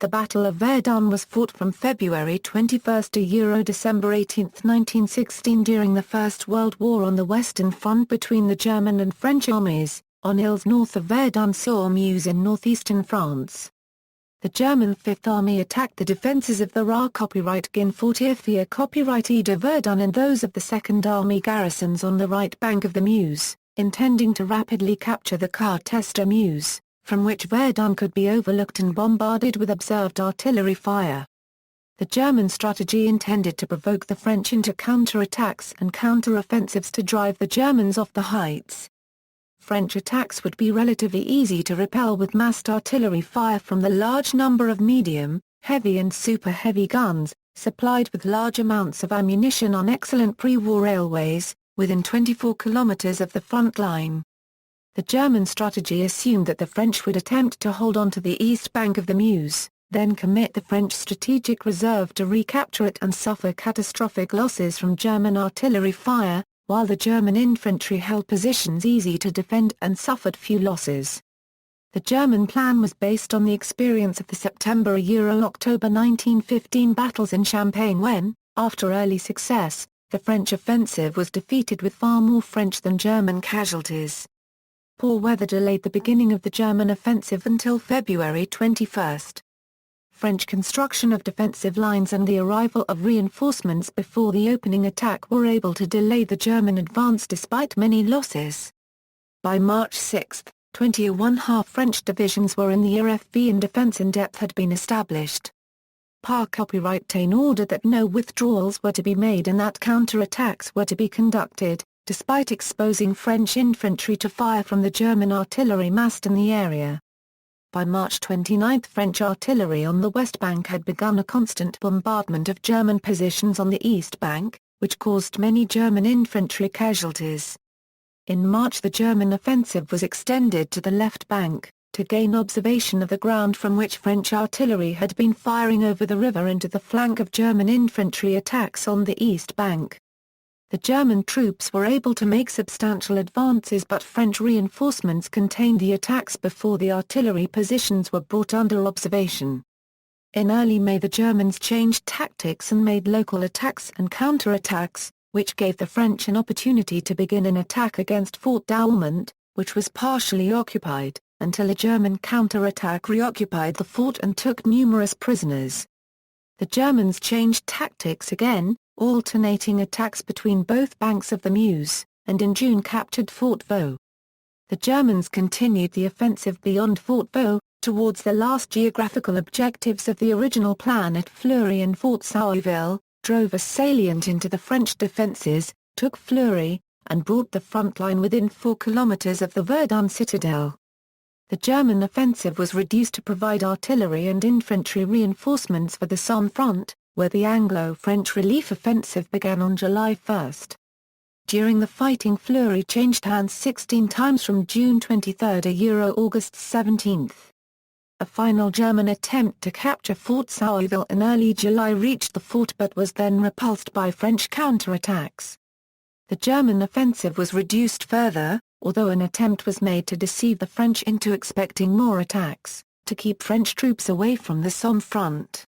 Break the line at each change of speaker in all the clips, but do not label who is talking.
The Battle of Verdun was fought from February 21 to December 18, 1916 during the First World War on the Western Front between the German and French armies, on hills north of Verdun-sur-Meuse in northeastern France. The German Fifth Army attacked the defences of the Région Fortifiée de Verdun and those of the Second Army garrisons on the right bank of the Meuse, intending to rapidly capture the Côtes de Meuse, from which Verdun could be overlooked and bombarded with observed artillery fire. The German strategy intended to provoke the French into counter-attacks and counter-offensives to drive the Germans off the heights. French attacks would be relatively easy to repel with massed artillery fire from the large number of medium, heavy and super-heavy guns, supplied with large amounts of ammunition on excellent pre-war railways, within 24 kilometres of the front line. The German strategy assumed that the French would attempt to hold on to the east bank of the Meuse, then commit the French strategic reserve to recapture it and suffer catastrophic losses from German artillery fire, while the German infantry held positions easy to defend and suffered few losses. The German plan was based on the experience of the September–October 1915 battles in Champagne when, after early success, the French offensive was defeated with far more French than German casualties. Poor weather delayed the beginning of the German offensive until February 21. French construction of defensive lines and the arrival of reinforcements before the opening attack were able to delay the German advance despite many losses. By March 6, 21½ French divisions were in the RFB and defense in depth had been established. Par copyright ordered that no withdrawals were to be made and that counter-attacks were to be conducted, despite exposing French infantry to fire from the German artillery massed in the area. By March 29 French artillery on the west bank had begun a constant bombardment of German positions on the east bank, which caused many German infantry casualties. In March the German offensive was extended to the left bank, to gain observation of the ground from which French artillery had been firing over the river into the flank of German infantry attacks on the east bank. The German troops were able to make substantial advances but French reinforcements contained the attacks before the artillery positions were brought under observation. In early May the Germans changed tactics and made local attacks and counter-attacks, which gave the French an opportunity to begin an attack against Fort Douaumont, which was partially occupied, until a German counter-attack reoccupied the fort and took numerous prisoners. The Germans changed tactics again, alternating attacks between both banks of the Meuse, and in June captured Fort vɛʁdœ. The Germans continued the offensive beyond Fort vɛʁdœ, towards the last geographical objectives of the original plan at Fleury and Fort Sauville, drove a salient into the French defences, took Fleury, and brought the front line within 4 kilometres of the Verdun citadel. The German offensive was reduced to provide artillery and infantry reinforcements for the Somme front, where the Anglo-French relief offensive began on July 1. During the fighting Fleury changed hands 16 times from June 23 to August 17. A final German attempt to capture Fort Sauville in early July reached the fort but was then repulsed by French counterattacks. The German offensive was reduced further, although an attempt was made to deceive the French into expecting more attacks, to keep French troops away from the Somme front.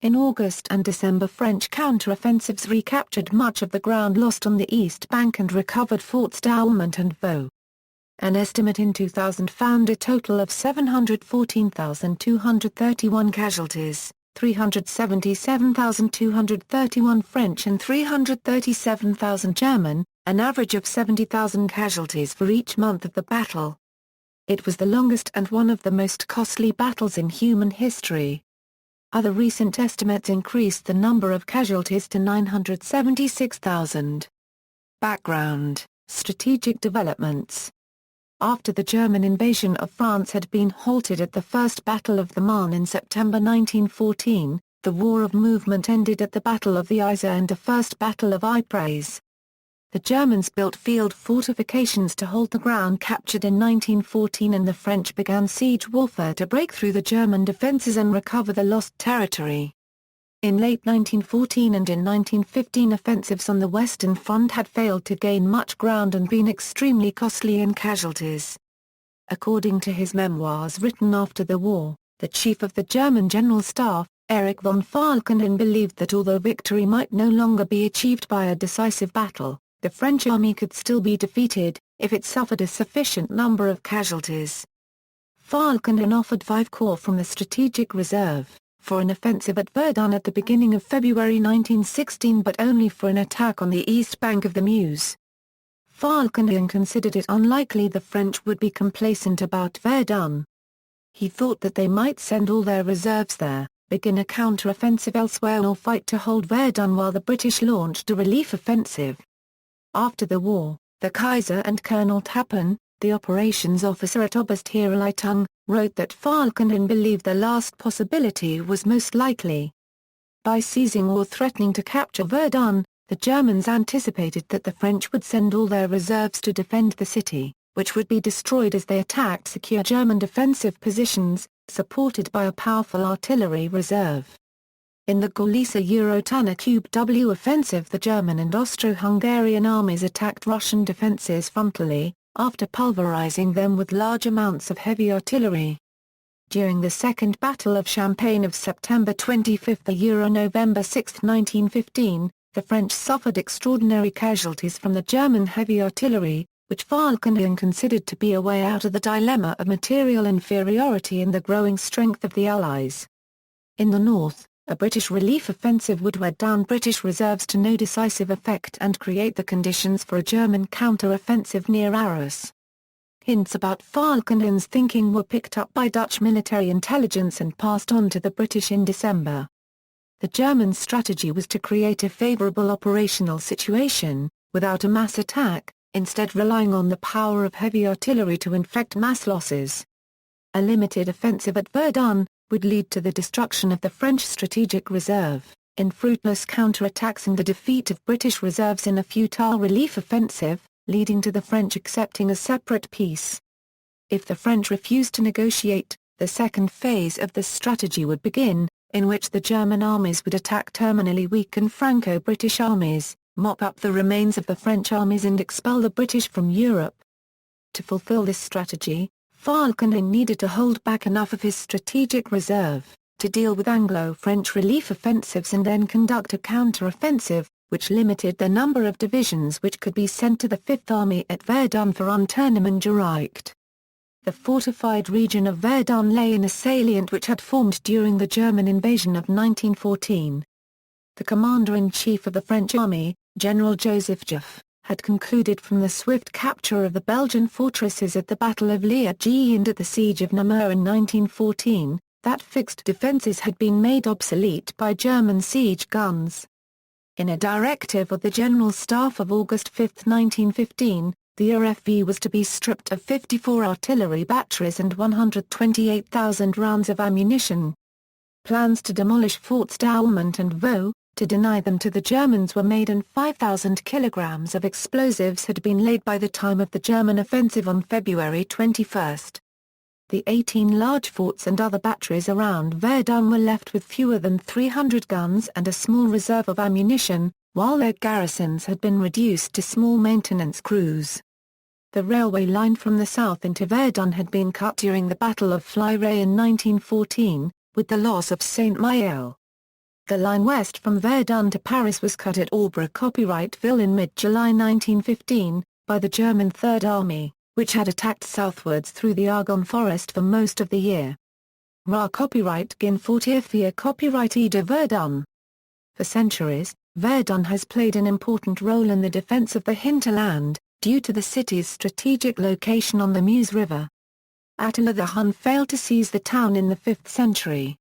In August and December French counter-offensives recaptured much of the ground lost on the east bank and recovered Forts Douaumont and vɛʁdœ. An estimate in 2000 found a total of 714,231 casualties, 377,231 French and 337,000 German, an average of 70,000 casualties for each month of the battle. It was the longest and one of the most costly battles in human history. Other recent estimates increased the number of casualties to 976,000. Background: Strategic developments. After the German invasion of France had been halted at the First Battle of the Marne in September 1914, the War of Movement ended at the Battle of the Yser and the First Battle of Ypres. The Germans built field fortifications to hold the ground captured in 1914 and the French began siege warfare to break through the German defences and recover the lost territory. In late 1914 and in 1915 offensives on the Western Front had failed to gain much ground and been extremely costly in casualties. According to his memoirs written after the war, The chief of the German General Staff, Erich von Falkenhayn, believed that although victory might no longer be achieved by a decisive battle, the French army could still be defeated, if it suffered a sufficient number of casualties. Falkenhayn offered 5 corps from the Strategic Reserve, for an offensive at Verdun at the beginning of February 1916, but only for an attack on the east bank of the Meuse. Falkenhayn considered it unlikely the French would be complacent about Verdun. He thought that they might send all their reserves there, begin a counter-offensive elsewhere, or fight to hold Verdun while the British launched a relief offensive. After the war, the Kaiser and Colonel Tappen, the operations officer at Oberste-Heeresleitung, wrote that Falkenhayn believed the last possibility was most likely. By seizing or threatening to capture Verdun, the Germans anticipated that the French would send all their reserves to defend the city, which would be destroyed as they attacked secure German defensive positions, supported by a powerful artillery reserve. In the Gorlice-Tanner-W offensive, the German and Austro-Hungarian armies attacked Russian defences frontally, after pulverizing them with large amounts of heavy artillery. During the Second Battle of Champagne of September 25–November 6, 1915, the French suffered extraordinary casualties from the German heavy artillery, which Falkenhayn considered to be a way out of the dilemma of material inferiority and the growing strength of the Allies. In the north, a British relief offensive would wear down British reserves to no decisive effect and create the conditions for a German counter-offensive near Arras. Hints about Falkenhayn's thinking were picked up by Dutch military intelligence and passed on to the British in December. The German strategy was to create a favourable operational situation, without a mass attack, instead relying on the power of heavy artillery to inflict mass losses. A limited offensive at Verdun would lead to the destruction of the French strategic reserve, in fruitless counterattacks and the defeat of British reserves in a futile relief offensive, leading to the French accepting a separate peace. If the French refused to negotiate, the second phase of this strategy would begin, in which the German armies would attack terminally weakened Franco-British armies, mop up the remains of the French armies and expel the British from Europe. To fulfill this strategy, Falkenhayn needed to hold back enough of his strategic reserve, to deal with Anglo-French relief offensives and then conduct a counter-offensive, which limited the number of divisions which could be sent to the Fifth Army at Verdun for unternommen Gericht. The fortified region of Verdun lay in a salient which had formed during the German invasion of 1914. The commander-in-chief of the French army, General Joseph Joffre, had concluded from the swift capture of the Belgian fortresses at the Battle of Liège and at the Siege of Namur in 1914, that fixed defences had been made obsolete by German siege guns. In a directive of the General Staff of August 5, 1915, the RFV was to be stripped of 54 artillery batteries and 128,000 rounds of ammunition. Plans to demolish Forts Douaumont and Vaux, to deny them to the Germans, were made, and 5,000 kilograms of explosives had been laid by the time of the German offensive on February 21. The 18 large forts and other batteries around Verdun were left with fewer than 300 guns and a small reserve of ammunition, while their garrisons had been reduced to small maintenance crews. The railway line from the south into Verdun had been cut during the Battle of Fleurus in 1914, with the loss of Saint-Mihiel. The line west from Verdun to Paris was cut at Aubray-Copyrightville in mid-July 1915, by the German Third Army, which had attacked southwards through the Argonne Forest for most of the year. Ra-Copyright-Gin Fortifiée de Verdun. For centuries, Verdun has played an important role in the defence of the hinterland, due to the city's strategic location on the Meuse River. Attila the Hun failed to seize the town in the 5th century.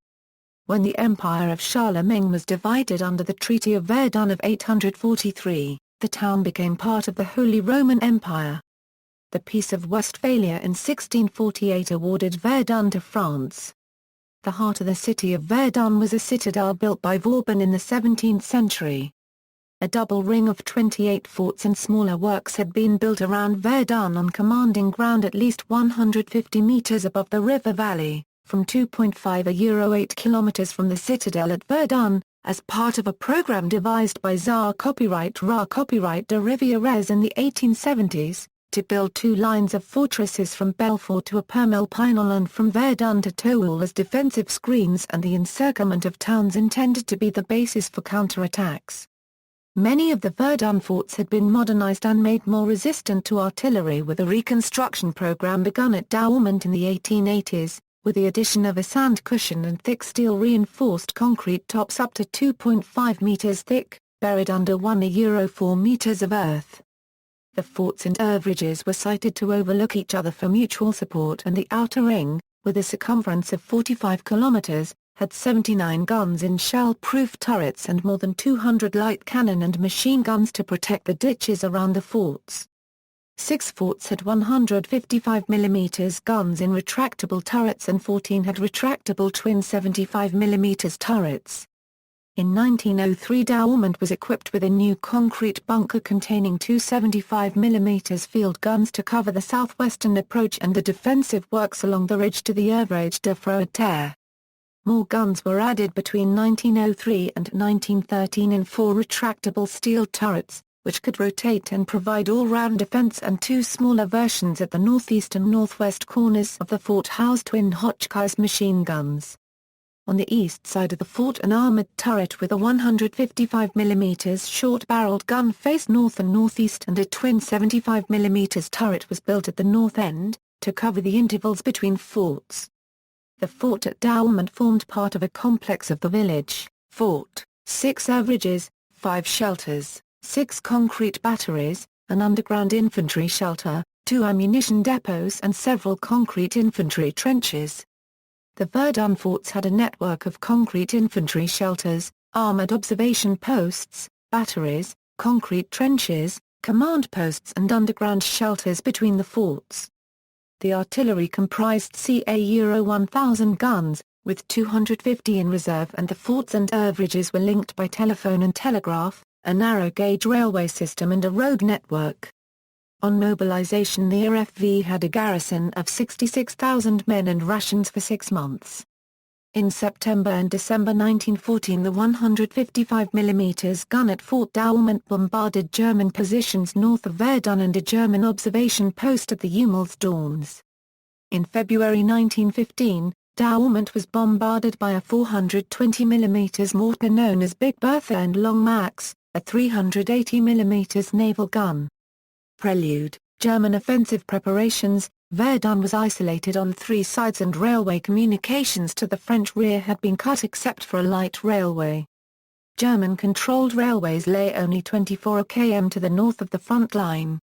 When the Empire of Charlemagne was divided under the Treaty of Verdun of 843, the town became part of the Holy Roman Empire. The Peace of Westphalia in 1648 awarded Verdun to France. The heart of the city of Verdun was a citadel built by Vauban in the 17th century. A double ring of 28 forts and smaller works had been built around Verdun on commanding ground at least 150 meters above the river valley, from 2.5 8 kilometers from the citadel at Verdun, as part of a program devised by Tsar Ra Ra de Rivières in the 1870s. to build 2 lines of fortresses from Belfort to Upper-Pinel and from Verdun to Toul as defensive screens and the encirclement of towns intended to be the basis for counterattacks. Many of the Verdun forts had been modernized and made more resistant to artillery with a reconstruction program begun at Douaumont in the 1880s, with the addition of a sand cushion and thick steel reinforced concrete tops up to 2.5 meters thick, buried under 1–4 meters of earth. The forts and oeuvrages were sited to overlook each other for mutual support, and the outer ring, with a circumference of 45 kilometers, had 79 guns in shell-proof turrets and more than 200 light cannon and machine guns to protect the ditches around the forts. 6 forts had 155 mm guns in retractable turrets and 14 had retractable twin 75 mm turrets. In 1903 Douaumont was equipped with a new concrete bunker containing 2 75 mm field guns to cover the southwestern approach and the defensive works along the ridge to the Ouvrage de Froidterre. More guns were added between 1903 and 1913 in 4 retractable steel turrets, which could rotate and provide all-round defense, and 2 smaller versions at the northeast and northwest corners of the fort housed twin Hotchkiss machine guns. On the east side of the fort an armored turret with a 155 mm short-barreled gun faced north and northeast, and a twin 75 mm turret was built at the north end, to cover the intervals between forts. The fort at Douaumont formed part of a complex of the village, fort, 6 oeuvrages, 5 shelters, 6 concrete batteries, an underground infantry shelter, 2 ammunition depots and several concrete infantry trenches. The Verdun forts had a network of concrete infantry shelters, armored observation posts, batteries, concrete trenches, command posts and underground shelters between the forts. The artillery comprised ca €1,000 guns, with 250 in reserve, and the forts and oeuvrages were linked by telephone and telegraph, a narrow-gauge railway system and a road network. On mobilization the RFV had a garrison of 66,000 men and rations for 6 months. In September and December 1914 the 155 mm gun at Fort Douaumont bombarded German positions north of Verdun and a German observation post at the Hummelsdorns. In February 1915, Douaumont was bombarded by a 420 mm mortar known as Big Bertha and Long Max, a 380 mm naval gun. Prelude, German offensive preparations. Verdun was isolated on 3 sides and railway communications to the French rear had been cut except for a light railway. German-controlled railways lay only 24 km to the north of the front line.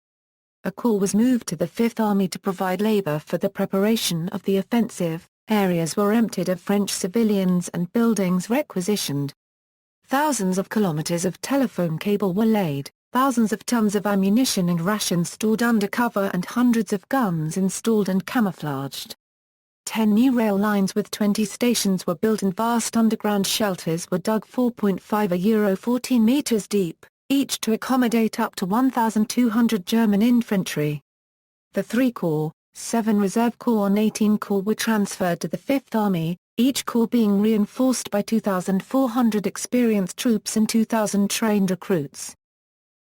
A corps was moved to the Fifth Army to provide labor for the preparation of the offensive. Areas were emptied of French civilians and buildings requisitioned. Thousands of kilometers of telephone cable were laid. Thousands of tons of ammunition and rations stored under cover and hundreds of guns installed and camouflaged. 10 new rail lines with 20 stations were built and vast underground shelters were dug 4.5 14 meters deep, each to accommodate up to 1,200 German infantry. The 3 corps, 7 reserve corps and 18 corps were transferred to the Fifth Army, each corps being reinforced by 2,400 experienced troops and 2,000 trained recruits.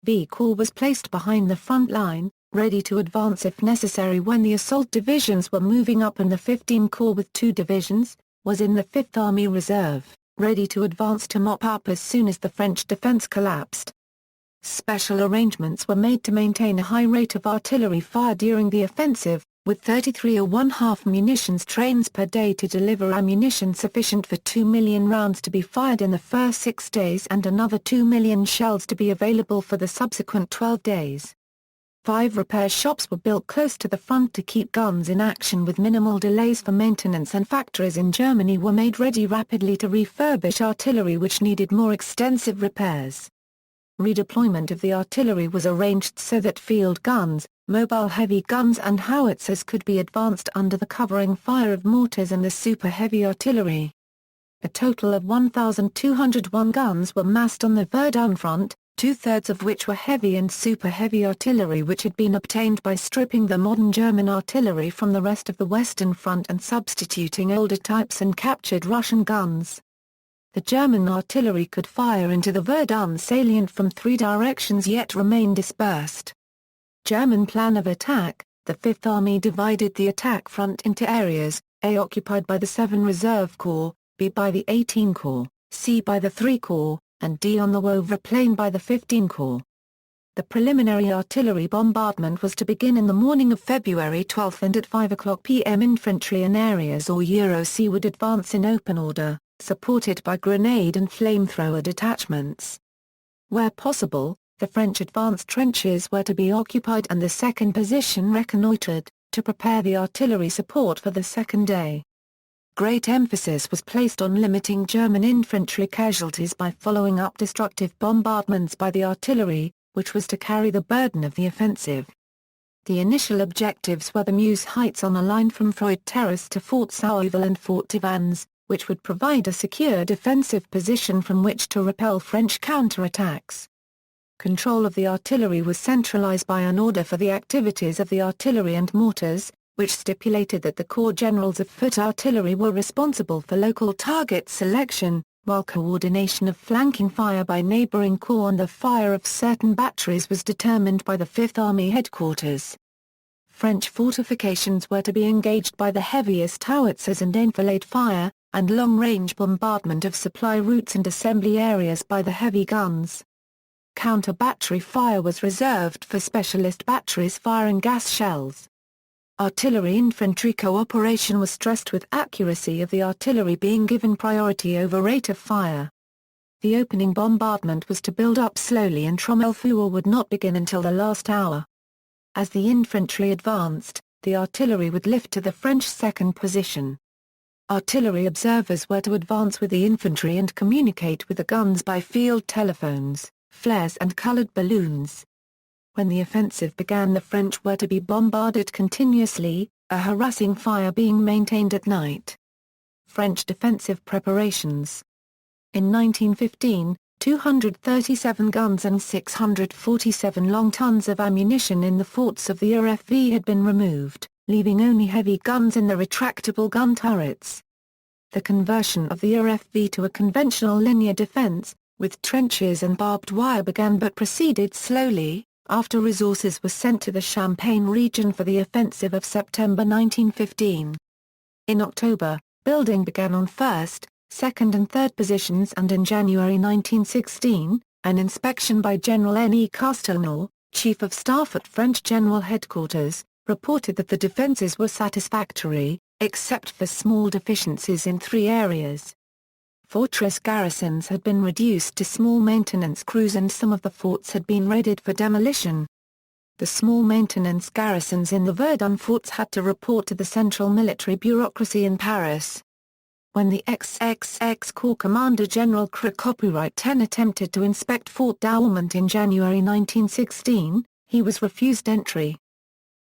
V Corps was placed behind the front line, ready to advance if necessary when the assault divisions were moving up, and the 15 Corps with 2 divisions, was in the Fifth Army Reserve, ready to advance to mop up as soon as the French defense collapsed. Special arrangements were made to maintain a high rate of artillery fire during the offensive, with 33½ munitions trains per day to deliver ammunition sufficient for 2 million rounds to be fired in the first 6 days and another 2 million shells to be available for the subsequent 12 days. 5 repair shops were built close to the front to keep guns in action with minimal delays for maintenance, and factories in Germany were made ready rapidly to refurbish artillery which needed more extensive repairs. Redeployment of the artillery was arranged so that field guns, mobile heavy guns and howitzers could be advanced under the covering fire of mortars and the super-heavy artillery. A total of 1,201 guns were massed on the Verdun front, 2/3 of which were heavy and super-heavy artillery which had been obtained by stripping the modern German artillery from the rest of the Western Front and substituting older types and captured Russian guns. The German artillery could fire into the Verdun salient from 3 directions yet remain dispersed. German plan of attack. The Fifth Army divided the attack front into areas, A occupied by the 7 Reserve Corps, B by the 18 Corps, C by the 3 Corps, and D on the Woevre plain by the 15 Corps. The preliminary artillery bombardment was to begin in the morning of February 12 and at 5 p.m. infantry in areas or C would advance in open order, supported by grenade and flamethrower detachments. Where possible, the French advanced trenches were to be occupied and the second position reconnoitred, to prepare the artillery support for the second day. Great emphasis was placed on limiting German infantry casualties by following up destructive bombardments by the artillery, which was to carry the burden of the offensive. The initial objectives were the Meuse Heights on a line from Freud Terrace to Fort Sauval and Fort de Vannes, which would provide a secure defensive position from which to repel French counterattacks. Control of the artillery was centralized by an order for the activities of the artillery and mortars, which stipulated that the corps generals of foot artillery were responsible for local target selection, while coordination of flanking fire by neighboring corps and the fire of certain batteries was determined by the Fifth Army headquarters. French fortifications were to be engaged by the heaviest howitzers and enfilade fire, and long-range bombardment of supply routes and assembly areas by the heavy guns. Counter-battery fire was reserved for specialist batteries firing gas shells. Artillery-infantry cooperation was stressed with accuracy of the artillery being given priority over rate of fire. The opening bombardment was to build up slowly and Trommelfeuer would not begin until the last hour. As the infantry advanced, the artillery would lift to the French second position. Artillery observers were to advance with the infantry and communicate with the guns by field telephones, flares and colored balloons. When the offensive began, the French were to be bombarded continuously, a harassing fire being maintained at night. French defensive preparations. In 1915, 237 guns and 647 long tons of ammunition in the forts of the RFV had been removed, leaving only heavy guns in the retractable gun turrets. The conversion of the RFV to a conventional linear defense, with trenches and barbed wire began but proceeded slowly, after resources were sent to the Champagne region for the offensive of September 1915. In October, building began on 1st, 2nd and 3rd positions and in January 1916, an inspection by General N. E. Castelnau, Chief of Staff at French General Headquarters, reported that the defenses were satisfactory, except for small deficiencies in 3 areas. Fortress garrisons had been reduced to small maintenance crews and some of the forts had been readied for demolition. The small maintenance garrisons in the Verdun forts had to report to the central military bureaucracy in Paris. When the XXX Corps Commander General Copyright 10 attempted to inspect Fort Douaumont in January 1916, he was refused entry.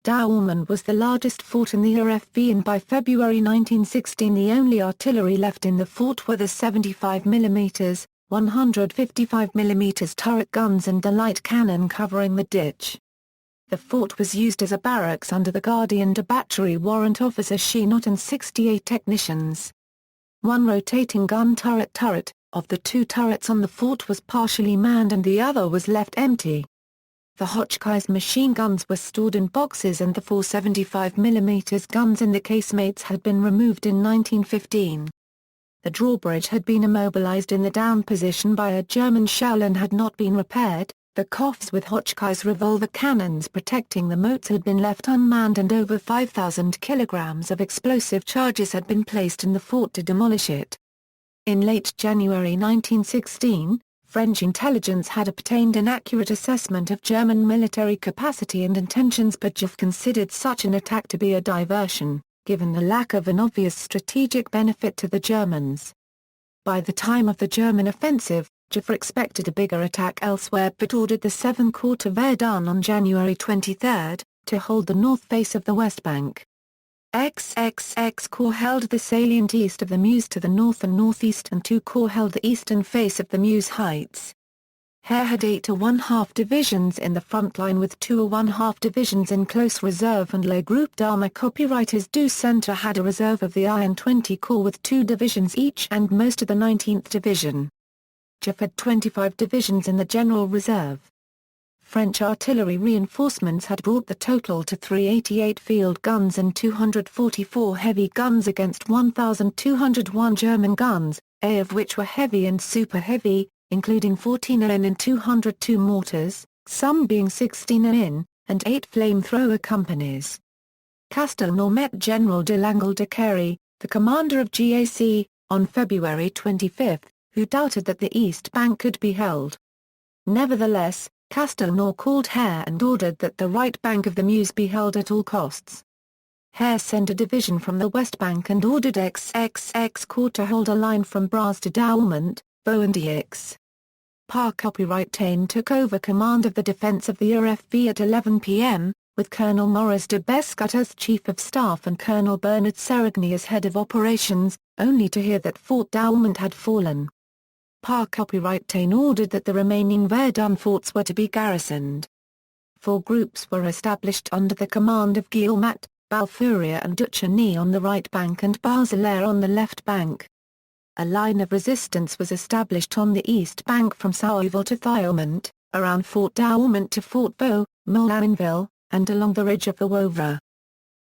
Douaumont was the largest fort in the RFV and by February 1916 the only artillery left in the fort were the 75mm, 155mm turret guns and the light cannon covering the ditch. The fort was used as a barracks under the Gardien de Batterie warrant officer Chenot and 68 technicians. One rotating gun turret of the 2 turrets on the fort was partially manned and the other was left empty. The Hotchkiss machine guns were stored in boxes and the 4 75mm guns in the casemates had been removed in 1915. The drawbridge had been immobilized in the down position by a German shell and had not been repaired, the coffs with Hotchkiss revolver cannons protecting the moats had been left unmanned and over 5,000 kilograms of explosive charges had been placed in the fort to demolish it. In late January 1916, French intelligence had obtained an accurate assessment of German military capacity and intentions but Joffre considered such an attack to be a diversion, given the lack of an obvious strategic benefit to the Germans. By the time of the German offensive, Joffre expected a bigger attack elsewhere but ordered the 7th Corps to Verdun on January 23, to hold the north face of the West Bank. XXX Corps held the salient east of the Meuse to the north and northeast and 2 Corps held the eastern face of the Meuse Heights. Hare had 8 1/2 divisions in the front line with 2 1/2 divisions in close reserve and Le Groupe d'Armes Copywriters du Centre had a reserve of the Iron 20 Corps with 2 divisions each and most of the 19th Division. Joffre had 25 divisions in the General Reserve. French artillery reinforcements had brought the total to 388 field guns and 244 heavy guns against 1,201 German guns, of which were heavy and super heavy, including 14 in and 202 mortars, some being 16 in, and 8 flamethrower companies. Castelnau met General de Langle de Carey, the commander of GAC, on February 25, who doubted that the east bank could be held. Nevertheless, Castelnau called Hare and ordered that the right bank of the Meuse be held at all costs. Hare sent a division from the west bank and ordered XXX Corps to hold a line from Bras to Douaumont, vɛʁdœ. Par Couperin took over command of the defense of the RFB at 11 p.m., with Colonel Maurice de Bescut as Chief of Staff and Colonel Bernard Serigny as Head of Operations, only to hear that Fort Douaumont had fallen. Par Couperin ordered that the remaining Verdun forts were to be garrisoned. 4 groups were established under the command of Guillaumat, Balfouria and Duchesny on the right bank and Barzelaire on the left bank. A line of resistance was established on the east bank from Sauval to Thiaumont, around Fort Douaumont to Fort Vaux, Moulinville, and along the ridge of the Woevre.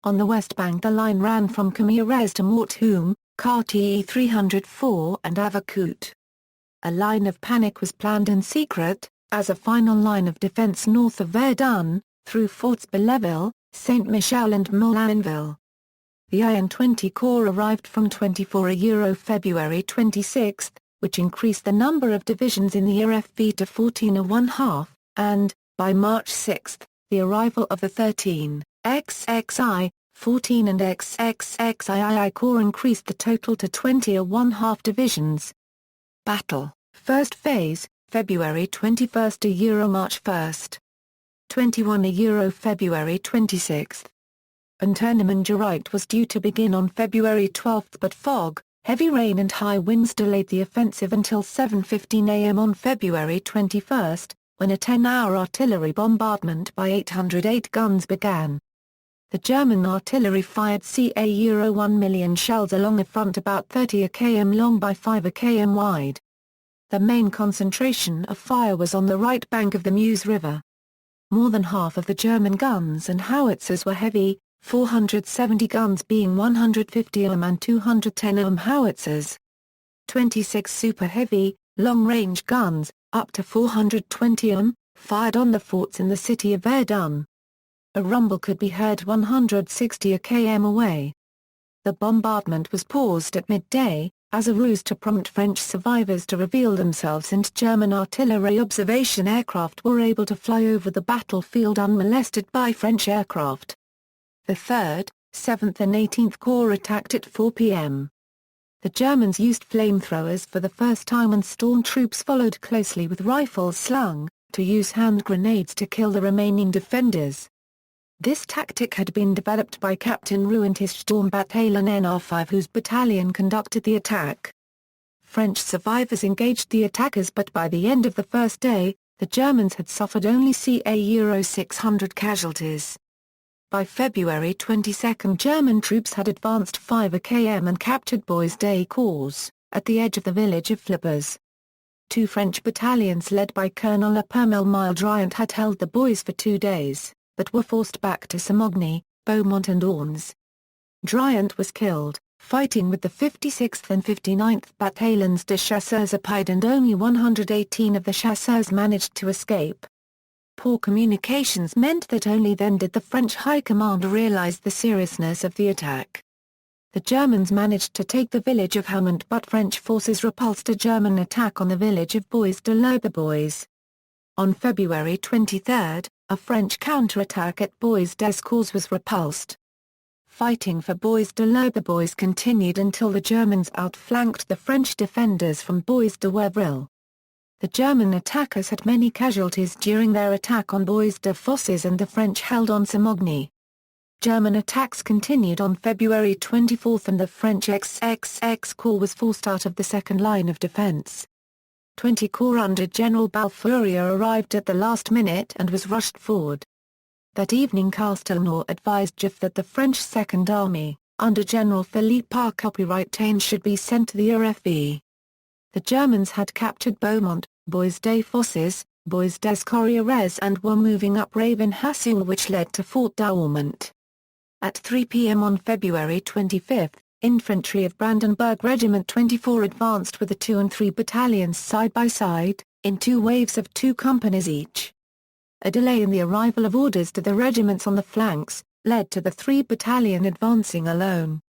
On the west bank the line ran from Camires to Morthoum, Quartier 304 and Avacout. A line of panic was planned in secret, as a final line of defense north of Verdun, through Forts Belleville, Saint-Michel and Moulinville. The IN-20 Corps arrived from 24 February 26, which increased the number of divisions in the RFB to 14½ and, by March 6, the arrival of the 13 XXI, 14 and XXXII Corps increased the total to 20½ divisions. Battle, First Phase, February 21 to March 1. 21 February 26. Unternehmen was due to begin on February 12 but fog, heavy rain and high winds delayed the offensive until 7:15 a.m. on February 21, when a 10-hour artillery bombardment by 808 guns began. The German artillery fired ca 1 million shells along a front about 30 km long by 5 km wide. The main concentration of fire was on the right bank of the Meuse River. More than half of the German guns and howitzers were heavy, 470 guns being 150 and 210 howitzers. 26 super heavy, long-range guns, up to 420 fired on the forts in the city of Verdun. A rumble could be heard 160 km away. The bombardment was paused at midday, as a ruse to prompt French survivors to reveal themselves, and German artillery observation aircraft were able to fly over the battlefield unmolested by French aircraft. The 3rd, 7th and 18th Corps attacked at 4 p.m. The Germans used flamethrowers for the first time and storm troops followed closely with rifles slung, to use hand grenades to kill the remaining defenders. This tactic had been developed by Captain Roux and his Sturmbataillon NR5, whose battalion conducted the attack. French survivors engaged the attackers, but by the end of the first day, the Germans had suffered only ca 600 casualties. By February 22 German troops had advanced 5 km and captured Bois-de Caux, at the edge of the village of Flebers. 2 French battalions led by Colonel Epermel Driant had held the Bois for 2 days, but were forced back to Somogny, Beaumont and Ornes. Driant was killed, fighting with the 56th and 59th Bataillons de Chasseurs Apide, and only 118 of the chasseurs managed to escape. Poor communications meant that only then did the French High Command realize the seriousness of the attack. The Germans managed to take the village of Haumont, but French forces repulsed a German attack on the village of Bois-de-Lourbois. On February 23, a French counterattack at Bois-des Caux was repulsed. Fighting for Bois-de-Lourbois continued until the Germans outflanked the French defenders from Bois-de-Woevril. The German attackers had many casualties during their attack on Bois-de-Fosses, and the French held on Somogny. German attacks continued on February 24 and the French XXX Corps was forced out of the second line of defense. 20 Corps under General Balfouria arrived at the last minute and was rushed forward. That evening Castelnau advised Joffre that the French Second Army, under General Philippe Par Couperin, should be sent to the RFB. The Germans had captured Beaumont, Bois-de-Fosses, bois-des-Courrières and were moving up Ravenhassul, which led to Fort Douaumont. At 3 p.m. on February 25, infantry of Brandenburg Regiment 24 advanced with the 2 and 3 battalions side by side, in 2 waves of 2 companies each. A delay in the arrival of orders to the regiments on the flanks, led to the 3 battalion advancing alone.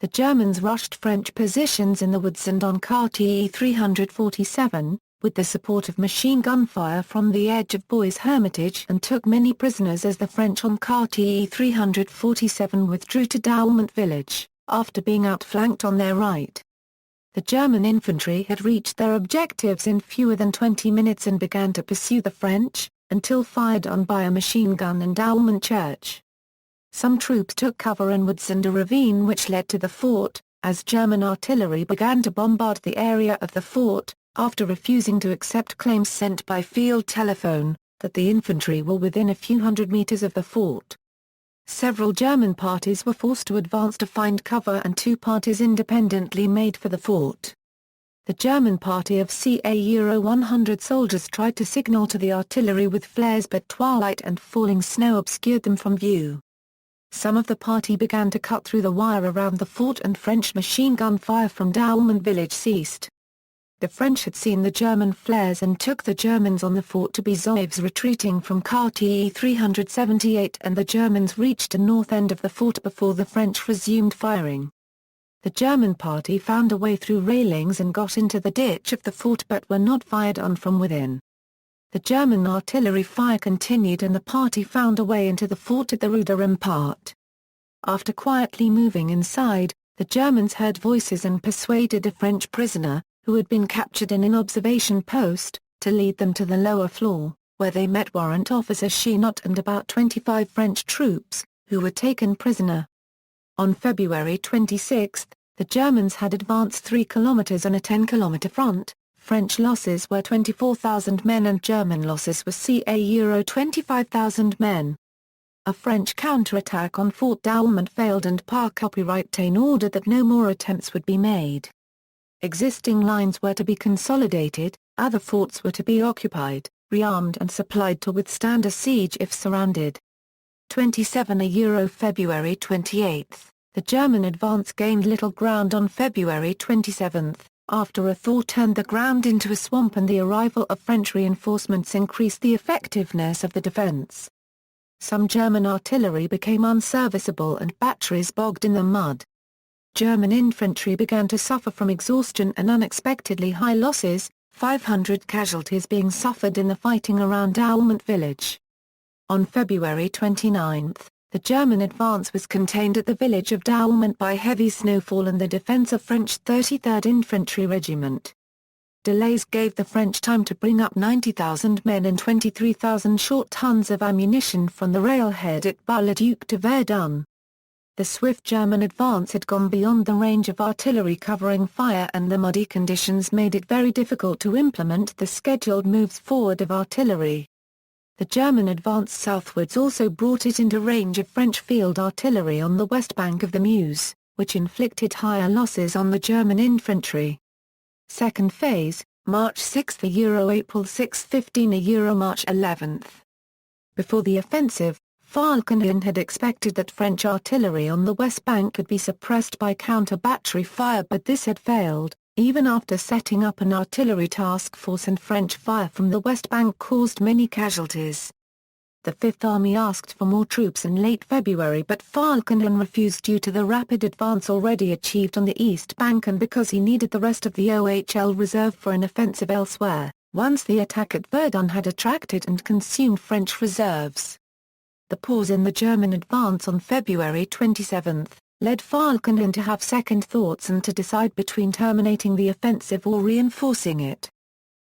The Germans rushed French positions in the woods and on Quartier 347, with the support of machine gun fire from the edge of Bois Hermitage, and took many prisoners as the French on Quartier 347 withdrew to Douaumont village, after being outflanked on their right. The German infantry had reached their objectives in fewer than 20 minutes and began to pursue the French, until fired on by a machine gun in Douaumont church. Some troops took cover in woods and a ravine which led to the fort, as German artillery began to bombard the area of the fort, after refusing to accept claims sent by field telephone, that the infantry were within a few hundred meters of the fort. Several German parties were forced to advance to find cover and 2 parties independently made for the fort. The German party of ca 100 soldiers tried to signal to the artillery with flares, but twilight and falling snow obscured them from view. Some of the party began to cut through the wire around the fort and French machine gun fire from Douaumont village ceased. The French had seen the German flares and took the Germans on the fort to be Zouaves retreating from Quartier 378, and the Germans reached the north end of the fort before the French resumed firing. The German party found a way through railings and got into the ditch of the fort but were not fired on from within. The German artillery fire continued and the party found a way into the fort at the Rue de Rempart. After quietly moving inside, the Germans heard voices and persuaded a French prisoner, who had been captured in an observation post, to lead them to the lower floor, where they met Warrant Officer Chenot and about 25 French troops, who were taken prisoner. On February 26, the Germans had advanced 3 kilometers on a 10-kilometer front. French losses were 24,000 men and German losses were ca 25,000 men. A French counterattack on Fort Douaumont failed and Par Copyrightain ordered that no more attempts would be made. Existing lines were to be consolidated, other forts were to be occupied, rearmed and supplied to withstand a siege if surrounded. 27 February 28, the German advance gained little ground on February 27. After a thaw turned the ground into a swamp and the arrival of French reinforcements increased the effectiveness of the defense. Some German artillery became unserviceable and batteries bogged in the mud. German infantry began to suffer from exhaustion and unexpectedly high losses, 500 casualties being suffered in the fighting around Douaumont village. On February 29, the German advance was contained at the village of Douaumont by heavy snowfall and the defense of French 33rd Infantry Regiment. Delays gave the French time to bring up 90,000 men and 23,000 short tons of ammunition from the railhead at Bataille de Verdun. The swift German advance had gone beyond the range of artillery covering fire and the muddy conditions made it very difficult to implement the scheduled moves forward of artillery. The German advance southwards also brought it into range of French field artillery on the west bank of the Meuse, which inflicted higher losses on the German infantry. Second phase, March 6 April 6 15 March 11. Before the offensive, Falkenhayn had expected that French artillery on the west bank could be suppressed by counter-battery fire, but this had failed, even after setting up an artillery task force, and French fire from the west bank caused many casualties. The Fifth Army asked for more troops in late February, but Falkenhayn refused due to the rapid advance already achieved on the east bank and because he needed the rest of the OHL reserve for an offensive elsewhere, once the attack at Verdun had attracted and consumed French reserves. The pause in the German advance on February 27 led Falkenhayn to have second thoughts and to decide between terminating the offensive or reinforcing it.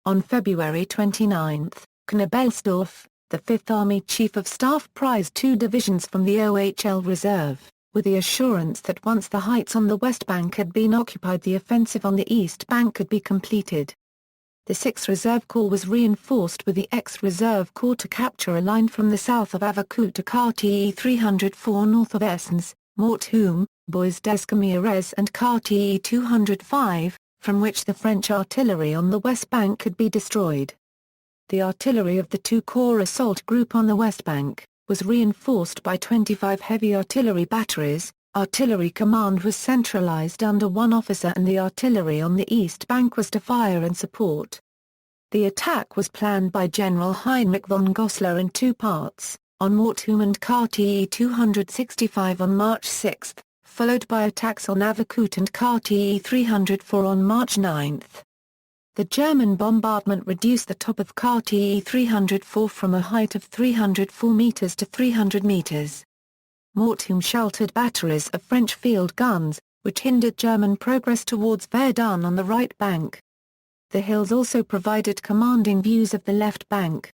On February 29, Knobelsdorff, the Fifth Army Chief of Staff, prized 2 divisions from the OHL reserve, with the assurance that once the heights on the west bank had been occupied the offensive on the east bank could be completed. The 6th Reserve Corps was reinforced with the X-Reserve Corps to capture a line from the south of Avaucourt to Quartier 304 north of Essens, Morthoum, Bois-des-Courrières and Quartier 205, from which the French artillery on the west bank could be destroyed. the artillery of the two-corps assault group on the west bank, was reinforced by 25 heavy artillery batteries. Artillery command was centralized under one officer and the artillery on the east bank was to fire and support. The attack was planned by General Heinrich von Goslar in two parts, on Morthume and KT 265 on March 6, followed by attacks on Avricourt and KT 304 on March 9. The German bombardment reduced the top of KT 304 from a height of 304 meters to 300 meters. Morthume sheltered batteries of French field guns, which hindered German progress towards Verdun on the right bank. The hills also provided commanding views of the left bank.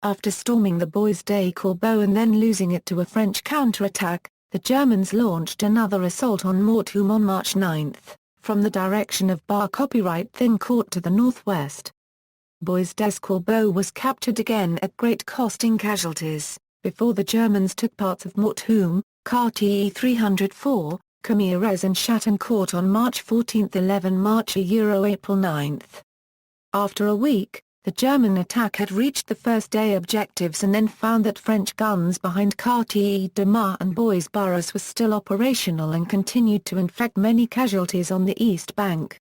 After storming the Bois de Corbeau and then losing it to a French counterattack, the Germans launched another assault on Morthume on March 9, from the direction of vɛʁdœ to the northwest. Bois des Corbeaux was captured again at great cost in casualties, before the Germans took parts of Morthume, KT 304, Camires and Chattancourt on March 14. 11 March April 9. After a week, the German attack had reached the first day objectives and then found that French guns behind Quartier de Meuse and Bois boroughs were still operational and continued to inflict many casualties on the east bank.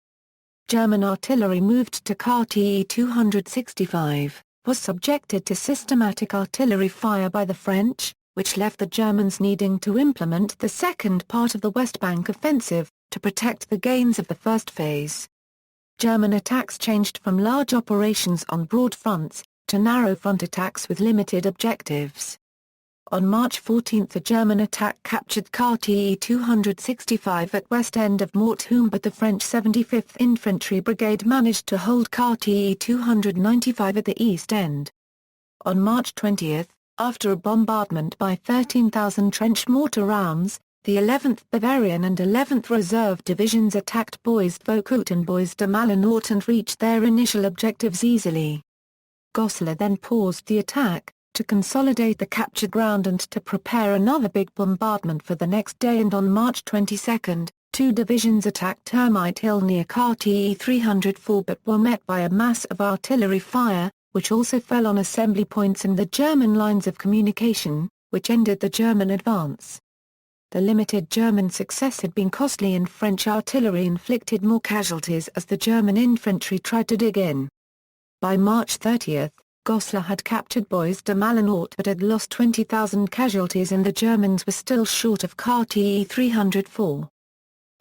German artillery moved to Quartier 265, was subjected to systematic artillery fire by the French, which left the Germans needing to implement the second part of the West Bank offensive, to protect the gains of the first phase. German attacks changed from large operations on broad fronts, to narrow front attacks with limited objectives. On March 14 the German attack captured KT 265 at west end of Morthume, but the French 75th Infantry Brigade managed to hold KT 295 at the east end. On March 20, after a bombardment by 13,000 trench mortar rounds, the 11th Bavarian and 11th Reserve Divisions attacked vɛʁdœ and Bois de Maloncourt and reached their initial objectives easily. Goslar then paused the attack, to consolidate the captured ground and to prepare another big bombardment for the next day, and on March 22, two divisions attacked Termite Hill near KT 304 but were met by a mass of artillery fire, which also fell on assembly points in the German lines of communication, which ended the German advance. The limited German success had been costly and French artillery inflicted more casualties as the German infantry tried to dig in. By March 30, Goslar had captured Bois de Maloncourt but had lost 20,000 casualties and the Germans were still short of KT 304.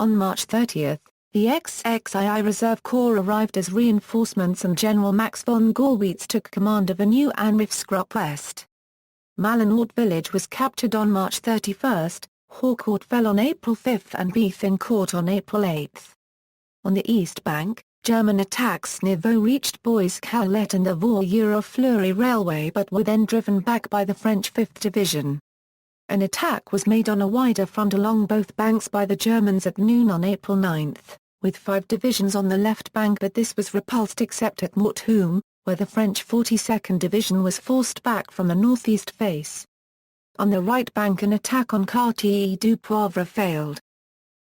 On March 30, the XXII Reserve Corps arrived as reinforcements and General Max von Gorwitz took command of a new Angriffsgruppe West. Maloncourt village was captured on March 31, Haucourt fell on April 5 and Bethencourt on April 8. On the east bank, German attacks near Vaux reached Bois-Caulet and the Vaux-Fleury railway but were then driven back by the French 5th Division. An attack was made on a wider front along both banks by the Germans at noon on April 9, with 5 divisions on the left bank, but this was repulsed except at Morthume, where the French 42nd Division was forced back from the northeast face. On the right bank an attack on Quartier du Poivre failed.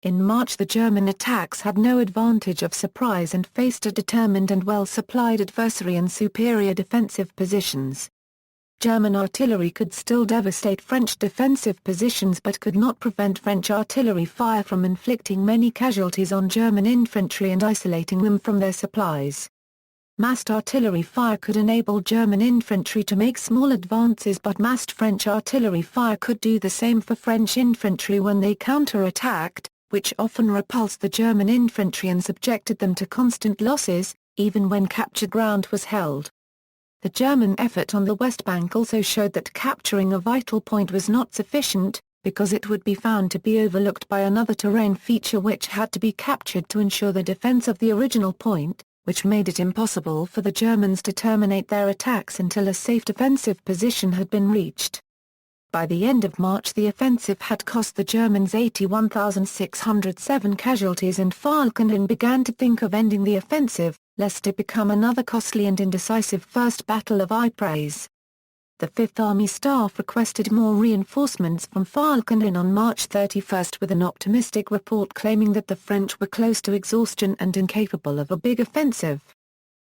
In March the German attacks had no advantage of surprise and faced a determined and well-supplied adversary and superior defensive positions. German artillery could still devastate French defensive positions but could not prevent French artillery fire from inflicting many casualties on German infantry and isolating them from their supplies. Massed artillery fire could enable German infantry to make small advances, but massed French artillery fire could do the same for French infantry when they counter-attacked, which often repulsed the German infantry and subjected them to constant losses, even when captured ground was held. The German effort on the West Bank also showed that capturing a vital point was not sufficient, because it would be found to be overlooked by another terrain feature which had to be captured to ensure the defense of the original point, which made it impossible for the Germans to terminate their attacks until a safe defensive position had been reached. By the end of March the offensive had cost the Germans 81,607 casualties and Falkenhayn began to think of ending the offensive, lest it become another costly and indecisive First Battle of Ypres. The Fifth Army Staff requested more reinforcements from Falkenhayn on March 31 with an optimistic report claiming that the French were close to exhaustion and incapable of a big offensive.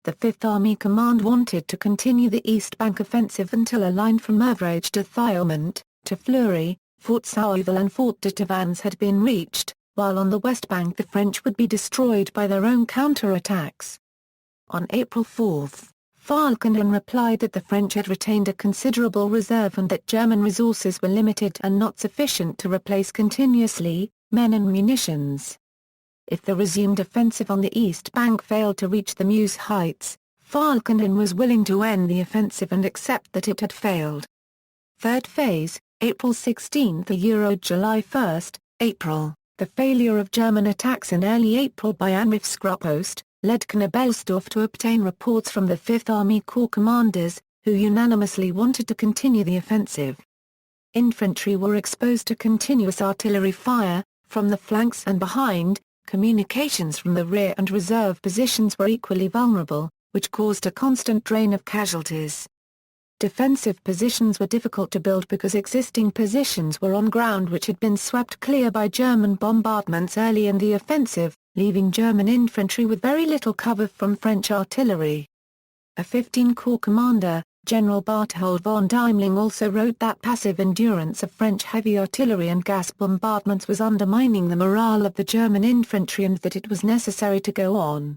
the Fifth Army Command wanted to continue the East Bank offensive until a line from vɛʁdœ to Fleury, Fort Sauval and Fort de Tavannes had been reached, while on the West Bank the French would be destroyed by their own counter-attacks. On April 4, Falkenhayn replied that the French had retained a considerable reserve and that German resources were limited and not sufficient to replace continuously men and munitions. If the resumed offensive on the East Bank failed to reach the Meuse Heights, Falkenhayn was willing to end the offensive and accept that it had failed. Third phase, April 16 to July 1, April. The failure of German attacks in early April by Angriffsgruppe led Knebelsdorff to obtain reports from the Fifth Army Corps commanders, who unanimously wanted to continue the offensive. Infantry were exposed to continuous artillery fire, from the flanks and behind. Communications from the rear and reserve positions were equally vulnerable, which caused a constant drain of casualties. Defensive positions were difficult to build because existing positions were on ground which had been swept clear by German bombardments early in the offensive, leaving German infantry with very little cover from French artillery. A 15-corps commander, General Berthold von Deimling, also wrote that passive endurance of French heavy artillery and gas bombardments was undermining the morale of the German infantry and that it was necessary to go on.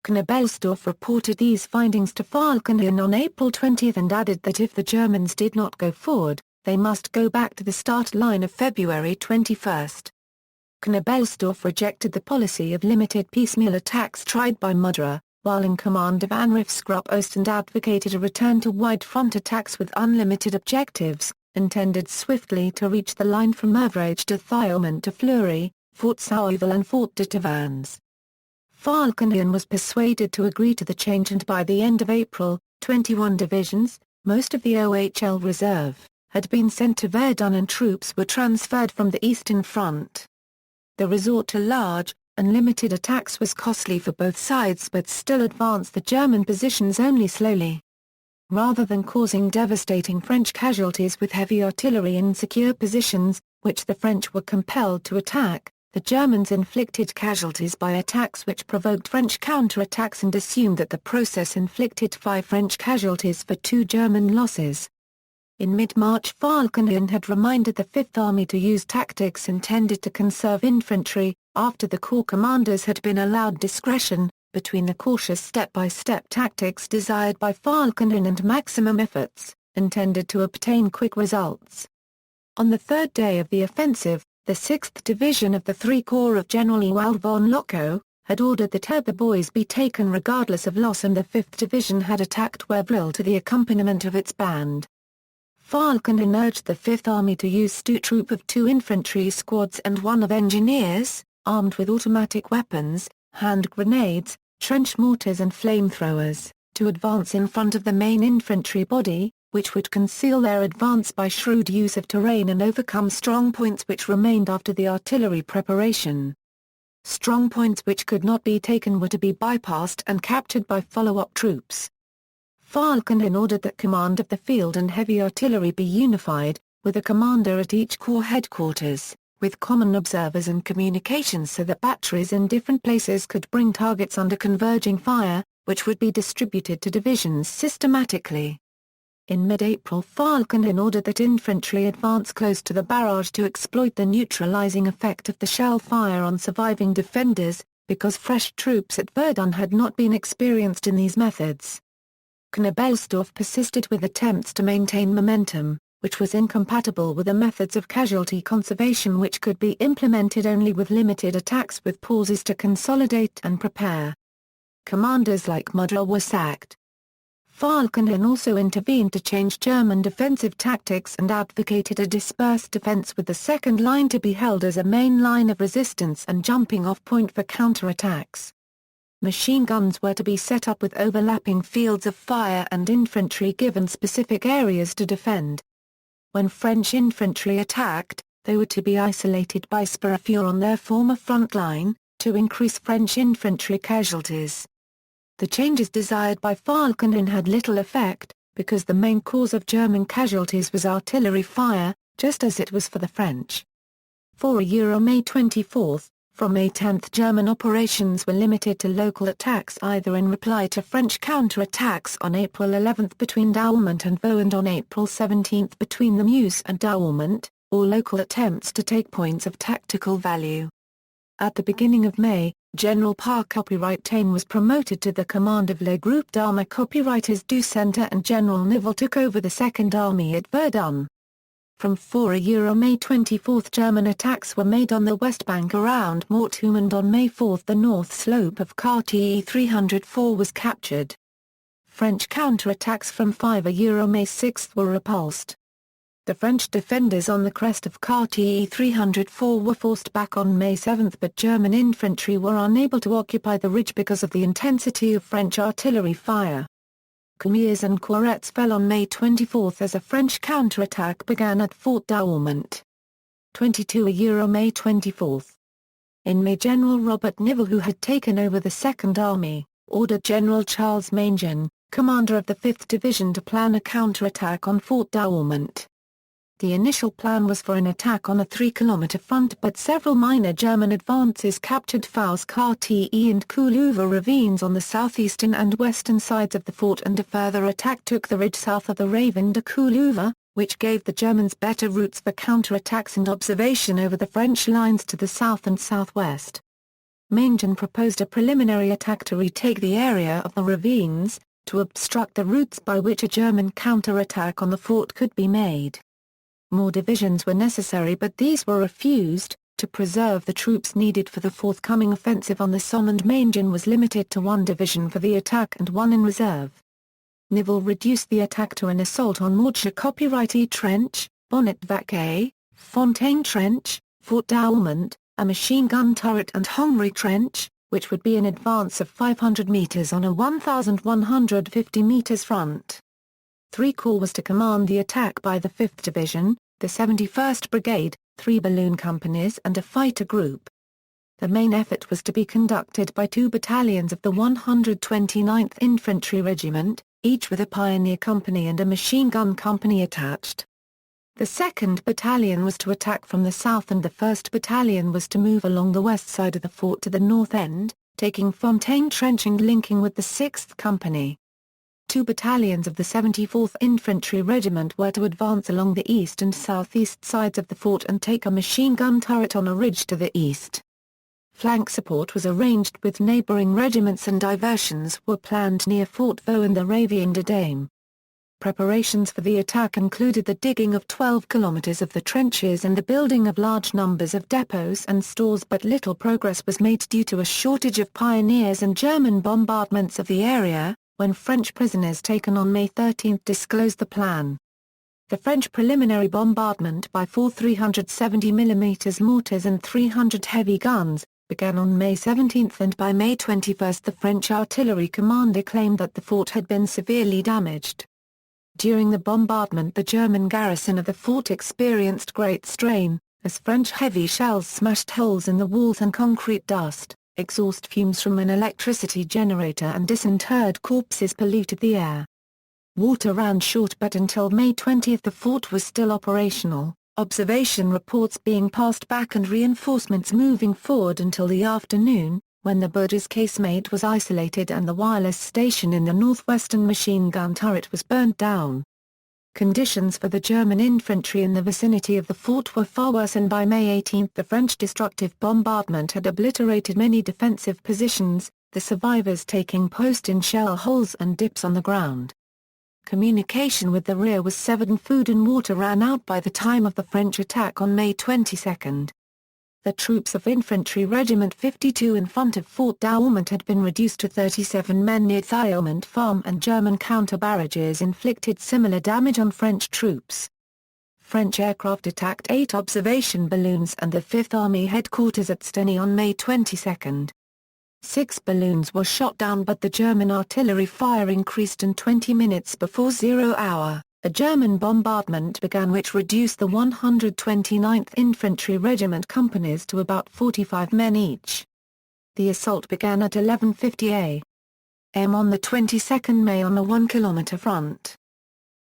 Knebelsdorff reported these findings to Falkenhayn on April 20 and added that if the Germans did not go forward, they must go back to the start line of February 21. Knebelsdorff rejected the policy of limited piecemeal attacks tried by Muddra, while in command of Angriffsgruppe and advocated a return to wide front attacks with unlimited objectives, intended swiftly to reach the line from vɛʁdœ to Fleury, Fort Sauval and Fort de Tavannes. Falkenhayn was persuaded to agree to the change and by the end of April, 21 divisions, most of the OHL reserve, had been sent to Verdun and troops were transferred from the Eastern Front. The resort to large, unlimited attacks was costly for both sides but still advanced the German positions only slowly. Rather than causing devastating French casualties with heavy artillery in secure positions, which the French were compelled to attack, the Germans inflicted casualties by attacks which provoked French counterattacks and assumed that the process inflicted 5 French casualties for 2 German losses. In mid-March Falkenhayn had reminded the Fifth Army to use tactics intended to conserve infantry, after the corps commanders had been allowed discretion, between the cautious step-by-step tactics desired by Falkenhayn and maximum efforts, intended to obtain quick results. On the third day of the offensive, the 6th Division of the Three Corps of General Ewald von Lockow, had ordered that Herbois be taken regardless of loss and the 5th Division had attacked Wevril to the accompaniment of its band. Falkenhayn urged the Fifth Army to use Stu troop of 2 infantry squads and 1 of engineers, armed with automatic weapons, hand grenades, trench mortars and flamethrowers, to advance in front of the main infantry body, which would conceal their advance by shrewd use of terrain and overcome strong points which remained after the artillery preparation. Strong points which could not be taken were to be bypassed and captured by follow-up troops. Falkenhayn ordered that command of the field and heavy artillery be unified, with a commander at each corps headquarters, with common observers and communications so that batteries in different places could bring targets under converging fire, which would be distributed to divisions systematically. In mid-April Falkenhayn ordered that infantry advance close to the barrage to exploit the neutralizing effect of the shell fire on surviving defenders, because fresh troops at Verdun had not been experienced in these methods. Knebelsdorff persisted with attempts to maintain momentum, which was incompatible with the methods of casualty conservation which could be implemented only with limited attacks with pauses to consolidate and prepare. Commanders like Muddra were sacked. Falkenhayn also intervened to change German defensive tactics and advocated a dispersed defense with the second line to be held as a main line of resistance and jumping-off point for counterattacks. Machine guns were to be set up with overlapping fields of fire and infantry given specific areas to defend. When French infantry attacked, they were to be isolated by spirafure on their former front line, to increase French infantry casualties. The changes desired by Falkenhayn had little effect, because the main cause of German casualties was artillery fire, just as it was for the French. For May 24, From May 10 German operations were limited to local attacks either in reply to French counterattacks on April 11 between Douaumont and Vaux and on April 17 between the Meuse and Douaumont, or local attempts to take points of tactical value. At the beginning of May, General Par Copyright was promoted to the command of Le Groupe d'Armes Copywriters du Centre and General Nivelle took over the Second Army at Verdun. From May 24 German attacks were made on the west bank around Morteau and on May 4 the north slope of Quartier 304 was captured. French counterattacks from May 6 were repulsed. The French defenders on the crest of Quartier 304 were forced back on May 7 but German infantry were unable to occupy the ridge because of the intensity of French artillery fire. Comiers and Quarets fell on May 24 as a French counterattack began at Fort Douaumont. May 24. In May General Robert Nivelle, who had taken over the Second Army, ordered General Charles Mangin, commander of the 5th Division, to plan a counterattack on Fort Douaumont. The initial plan was for an attack on a 3-kilometer front but several minor German advances captured Fausse Quartier and Couleuvre ravines on the southeastern and western sides of the fort and a further attack took the ridge south of the Ravin de Couleuvre, which gave the Germans better routes for counterattacks and observation over the French lines to the south and southwest. Mangin proposed a preliminary attack to retake the area of the ravines, to obstruct the routes by which a German counterattack on the fort could be made. More divisions were necessary but these were refused, to preserve the troops needed for the forthcoming offensive on the Somme, and Mangin was limited to 1 division for the attack and 1 in reserve. Nivelle reduced the attack to an assault on Mortier Copyright Trench, Bonnet Vacquet, Fontaine Trench, Fort Douaumont, a machine gun turret and Hongry Trench, which would be in advance of 500 meters on a 1,150 meters front. 3 Corps was to command the attack by the 5th Division, the 71st Brigade, 3 balloon companies and a fighter group. The main effort was to be conducted by 2 battalions of the 129th Infantry Regiment, each with a pioneer company and a machine gun company attached. The 2nd Battalion was to attack from the south and the 1st Battalion was to move along the west side of the fort to the north end, taking Fontaine Trench and linking with the 6th Company. 2 battalions of the 74th Infantry Regiment were to advance along the east and southeast sides of the fort and take a machine gun turret on a ridge to the east. Flank support was arranged with neighboring regiments and diversions were planned near Fort Vaux and the Ravin de Dame. Preparations for the attack included the digging of 12 kilometers of the trenches and the building of large numbers of depots and stores, but little progress was made due to a shortage of pioneers and German bombardments of the area, when French prisoners taken on May 13 disclosed the plan. The French preliminary bombardment by 4 370 mm mortars and 300 heavy guns, began on May 17 and by May 21 the French artillery commander claimed that the fort had been severely damaged. During the bombardment the German garrison of the fort experienced great strain, as French heavy shells smashed holes in the walls and concrete dust, exhaust fumes from an electricity generator and disinterred corpses polluted the air. Water ran short but until May 20 the fort was still operational, observation reports being passed back and reinforcements moving forward until the afternoon, when the Burders casemate was isolated and the wireless station in the northwestern machine gun turret was burnt down. Conditions for the German infantry in the vicinity of the fort were far worse, and by May 18 the French destructive bombardment had obliterated many defensive positions, the survivors taking post in shell holes and dips on the ground. Communication with the rear was severed and food and water ran out by the time of the French attack on May 22. The troops of Infantry Regiment 52 in front of Fort Douaumont had been reduced to 37 men near Thiaumont Farm, and German counter-barrages inflicted similar damage on French troops. French aircraft attacked 8 observation balloons and the 5th Army headquarters at Steny on May 22. 6 balloons were shot down, but the German artillery fire increased, and 20 minutes before 0 hour, a German bombardment began which reduced the 129th Infantry Regiment companies to about 45 men each. The assault began at 11:50 a.m. on the 22nd May on a 1-kilometer front.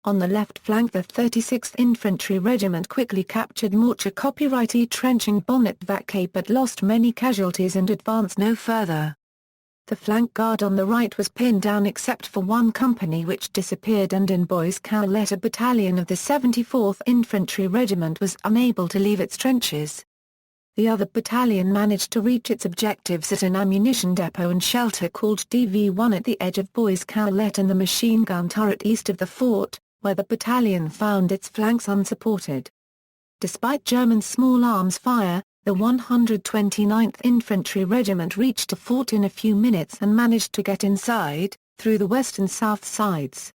On the left flank the 36th Infantry Regiment quickly captured Morcha Copyright Trenching Bonnet vɛʁdœ but lost many casualties and advanced no further. The flank guard on the right was pinned down except for one company which disappeared, and in Bois Cowlet a battalion of the 74th Infantry Regiment was unable to leave its trenches. The other battalion managed to reach its objectives at an ammunition depot and shelter called DV1 at the edge of Bois Cowlet and the machine gun turret east of the fort, where the battalion found its flanks unsupported. Despite German small arms fire, the 129th Infantry Regiment reached the fort in a few minutes and managed to get inside, through the west and south sides.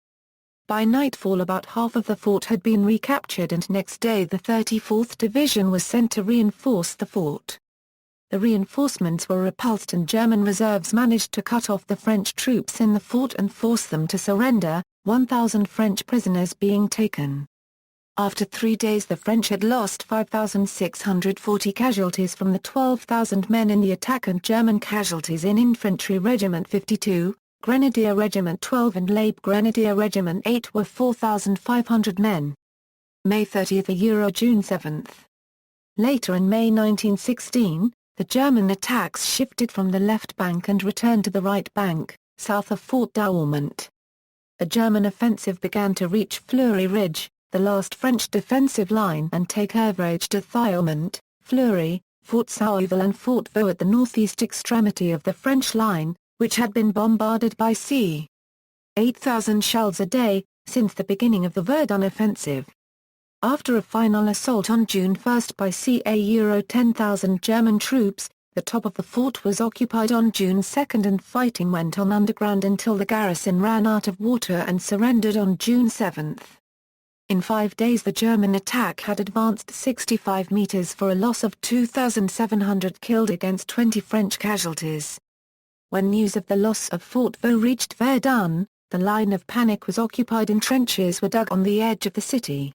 By nightfall about half of the fort had been recaptured, and next day the 34th Division was sent to reinforce the fort. The reinforcements were repulsed and German reserves managed to cut off the French troops in the fort and force them to surrender, 1,000 French prisoners being taken. After 3 days the French had lost 5,640 casualties from the 12,000 men in the attack, and German casualties in Infantry Regiment 52, Grenadier Regiment 12 and Laib Grenadier Regiment 8 were 4,500 men. May 30 – June 7. Later in May 1916, the German attacks shifted from the left bank and returned to the right bank, south of Fort Douaumont. A German offensive began to reach Fleury Ridge, the last French defensive line, and take Région de Verdun, Fleury, Fort Sauville and Fort Vaux at the northeast extremity of the French line, which had been bombarded by c. 8,000 shells a day, since the beginning of the Verdun offensive. After a final assault on June 1 by ca 10,000 German troops, the top of the fort was occupied on June 2 and fighting went on underground until the garrison ran out of water and surrendered on June 7. In 5 days the German attack had advanced 65 meters for a loss of 2,700 killed against 20 French casualties. When news of the loss of Fort Vaux reached Verdun, the line of panic was occupied and trenches were dug on the edge of the city.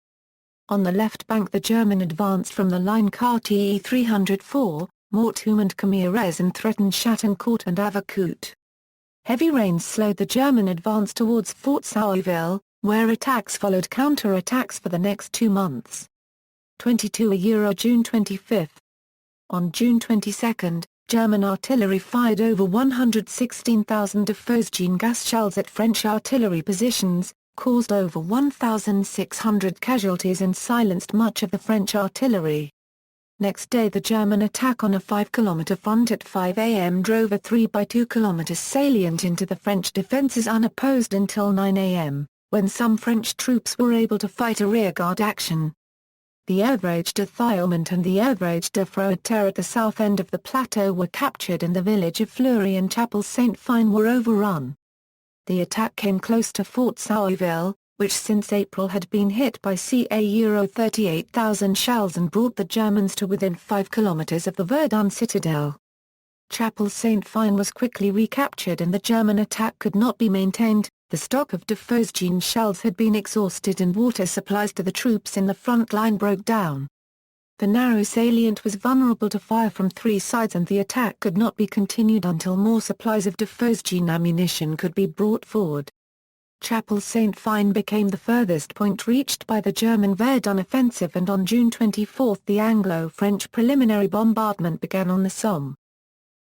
On the left bank the German advanced from the line Quartier 304, Morthoum and Camires, and threatened Chattancourt and Avaucourt. Heavy rains slowed the German advance towards Fort Sauville, where attacks followed counter-attacks for the next 2 months. 22 June 25. On June 22, German artillery fired over 116,000 vɛʁdœ gas shells at French artillery positions, caused over 1,600 casualties and silenced much of the French artillery. Next day the German attack on a 5-kilometer front at 5 a.m. drove a 3x2 km salient into the French defences unopposed until 9 a.m., when some French troops were able to fight a rearguard action. The Région de Verdun and the Région de Verdun at the south end of the plateau were captured, and the village of Fleury and Chapelle Saint-Fine were overrun. The attack came close to Fort Sauville, which since April had been hit by ca 38,000 shells and brought the Germans to within 5 kilometers of the Verdun citadel. Chapelle Saint-Fine was quickly recaptured and the German attack could not be maintained. The stock of vɛʁdœ shells had been exhausted and water supplies to the troops in the front line broke down. The narrow salient was vulnerable to fire from 3 sides and the attack could not be continued until more supplies of vɛʁdœ ammunition could be brought forward. Chapelle Saint-Fine became the furthest point reached by the German Verdun offensive, and on June 24 the Anglo-French preliminary bombardment began on the Somme.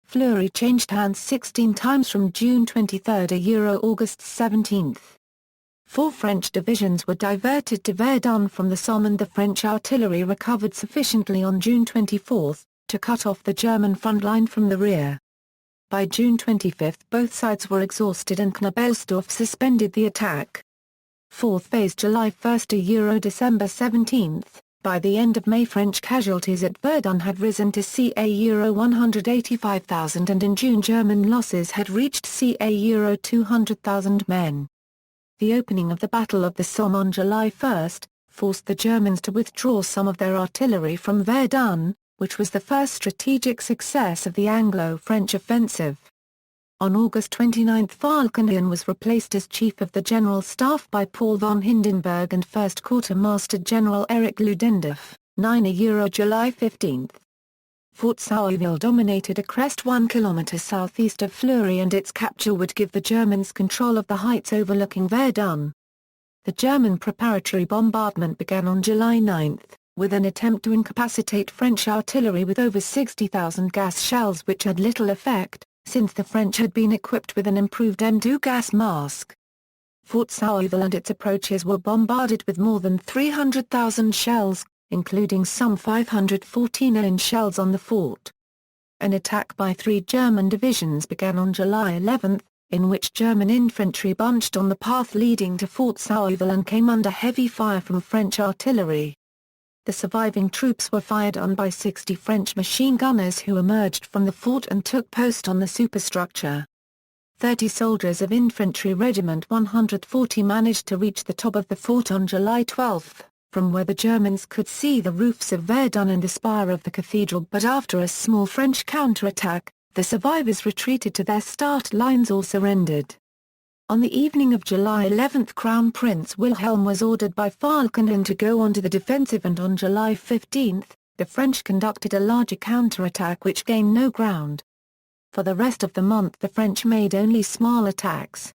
Fleury changed hands 16 times from June 23 to August 17. 4 French divisions were diverted to Verdun from the Somme, and the French artillery recovered sufficiently on June 24 to cut off the German front line from the rear. By June 25 both sides were exhausted and Knobelsdorff suspended the attack. 4th phase July 1 to December 17. By the end of May French casualties at Verdun had risen to ca 185,000, and in June German losses had reached ca 200,000 men. The opening of the Battle of the Somme on July 1 forced the Germans to withdraw some of their artillery from Verdun, which was the first strategic success of the Anglo-French offensive. On August 29 Falkenhayn was replaced as Chief of the General Staff by Paul von Hindenburg and First Quartermaster General Erich Ludendorff, 9 July 15. Fort Sauville dominated a crest 1 kilometer southeast of Fleury, and its capture would give the Germans control of the heights overlooking Verdun. The German preparatory bombardment began on July 9, with an attempt to incapacitate French artillery with over 60,000 gas shells which had little effect, since the French had been equipped with an improved M2 gas mask. Fort Sauval and its approaches were bombarded with more than 300,000 shells, including some 514 shells on the fort. An attack by 3 German divisions began on July 11, in which German infantry bunched on the path leading to Fort Sauval and came under heavy fire from French artillery. The surviving troops were fired on by 60 French machine gunners who emerged from the fort and took post on the superstructure. 30 soldiers of Infantry Regiment 140 managed to reach the top of the fort on July 12, from where the Germans could see the roofs of Verdun and the spire of the cathedral, but after a small French counterattack, the survivors retreated to their start lines or surrendered. On the evening of July 11 Crown Prince Wilhelm was ordered by Falkenhayn to go onto the defensive, and on July 15, the French conducted a larger counterattack which gained no ground. For the rest of the month the French made only small attacks.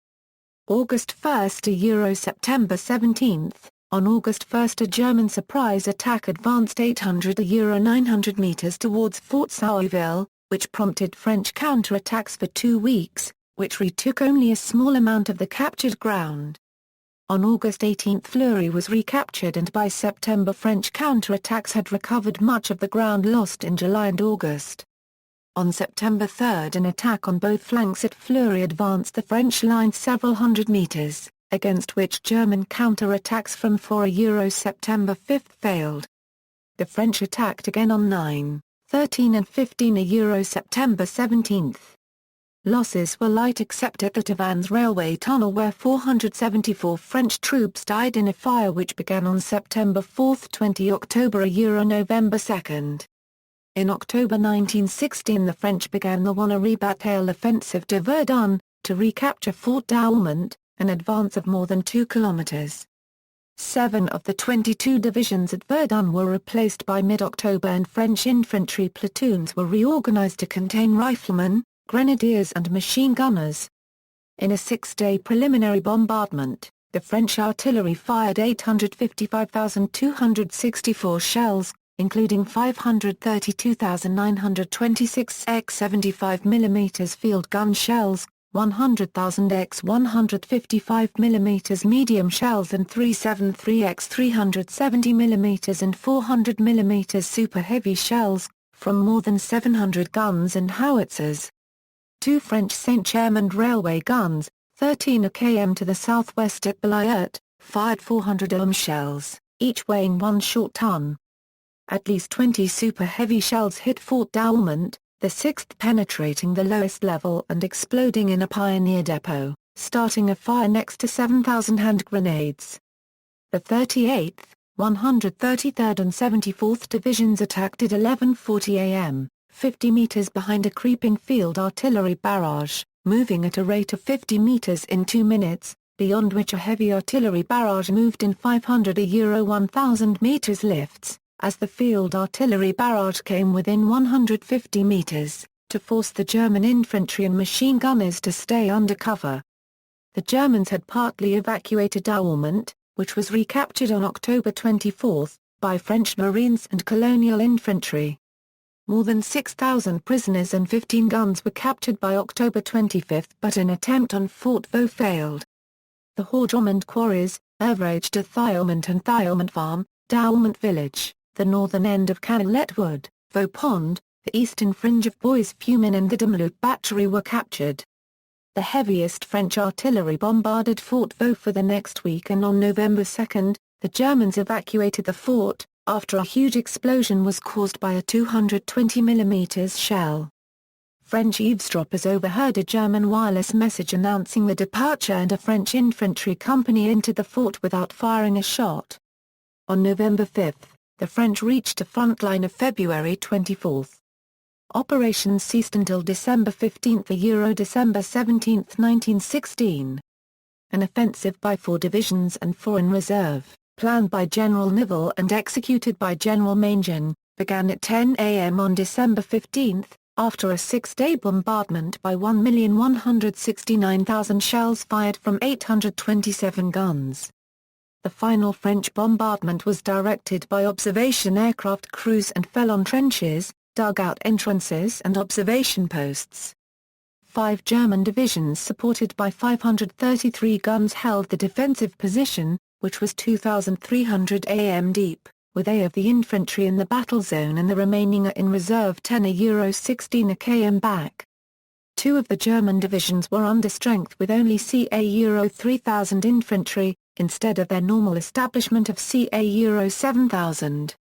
August 1 to September 17. On August 1 a German surprise attack advanced 800 to 900 meters towards Fort Sauval, which prompted French counterattacks for 2 weeks, which retook only a small amount of the captured ground. On August 18 Fleury was recaptured, and by September French counterattacks had recovered much of the ground lost in July and August. On September 3 an attack on both flanks at Fleury advanced the French line several hundred meters, against which German counterattacks from 4 September 5 failed. The French attacked again on 9, 13 and 15 September 17. Losses were light except at the Tavannes railway tunnel, where 474 French troops died in a fire which began on September 4, 20 October November 2. In October 1916 the French began the Wanneree Bataille offensive de Verdun, to recapture Fort Douaumont, an advance of more than 2 kilometres. 7 of the 22 divisions at Verdun were replaced by mid-October, and French infantry platoons were reorganized to contain riflemen, grenadiers and machine gunners. In a 6-day preliminary bombardment, the French artillery fired 855,264 shells, including 532,926 x75 mm field gun shells, 100,000 x 155 mm medium shells and 373 x 370 mm and 400 mm super heavy shells, from more than 700 guns and howitzers. 2 French Saint-Germain railway guns, 13 km to the southwest at Balayurt, fired 400 shells, each weighing 1 short ton. At least 20 super heavy shells hit Fort Douaumont, the 6th penetrating the lowest level and exploding in a pioneer depot, starting a fire next to 7,000 hand grenades. The 38th, 133rd and 74th Divisions attacked at 11:40 am, 50 meters behind a creeping field artillery barrage, moving at a rate of 50 meters in 2 minutes, beyond which a heavy artillery barrage moved in 500 1,000 meters lifts, as the field artillery barrage came within 150 meters, to force the German infantry and machine gunners to stay under cover. The Germans had partly evacuated Douaumont, which was recaptured on October 24, by French Marines and colonial infantry. More than 6,000 prisoners and 15 guns were captured by October 25, but an attempt on Fort Vaux failed. The Haudromont quarries, vɛʁdœ Thiaumont and Thiaumont Farm, Douaumont Village, the northern end of Canalette Wood, Vaux Pond, the eastern fringe of Bois Fumin and the Demeloop Battery were captured. The heaviest French artillery bombarded Fort Vaux for the next week, and on November 2, the Germans evacuated the fort, after a huge explosion was caused by a 220 mm shell. French eavesdroppers overheard a German wireless message announcing the departure, and a French infantry company entered the fort without firing a shot. On November 5, the French reached a front line of February 24. Operations ceased until December 15 December 17, 1916. An offensive by 4 divisions and 4 in reserve, planned by General Nivelle and executed by General Mangin, began at 10 am on December 15, after a 6-day bombardment by 1,169,000 shells fired from 827 guns. The final French bombardment was directed by observation aircraft crews and fell on trenches, dugout entrances and observation posts. 5 German divisions supported by 533 guns held the defensive position, which was 2,300 am deep, with A of the infantry in the battle zone and the remaining in reserve 10 a 16 km back. 2 of the German divisions were under strength with only ca 3,000 infantry, instead of their normal establishment of ca 7,000.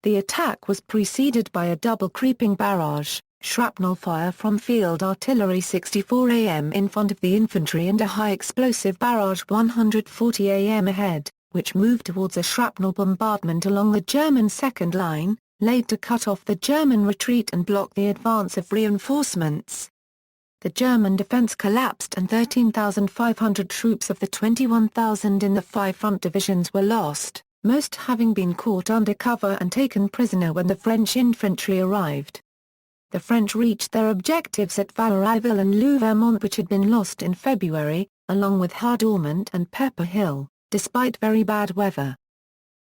The attack was preceded by a double creeping barrage, shrapnel fire from field artillery 64 am in front of the infantry and a high-explosive barrage 140 am ahead, which moved towards a shrapnel bombardment along the German second line, laid to cut off the German retreat and block the advance of reinforcements. The German defense collapsed and 13,500 troops of the 21,000 in the 5 front divisions were lost, most having been caught under cover and taken prisoner when the French infantry arrived. The French reached their objectives at Valréville and Louvermont, which had been lost in February, along with Hardormont and Pepper Hill, despite very bad weather.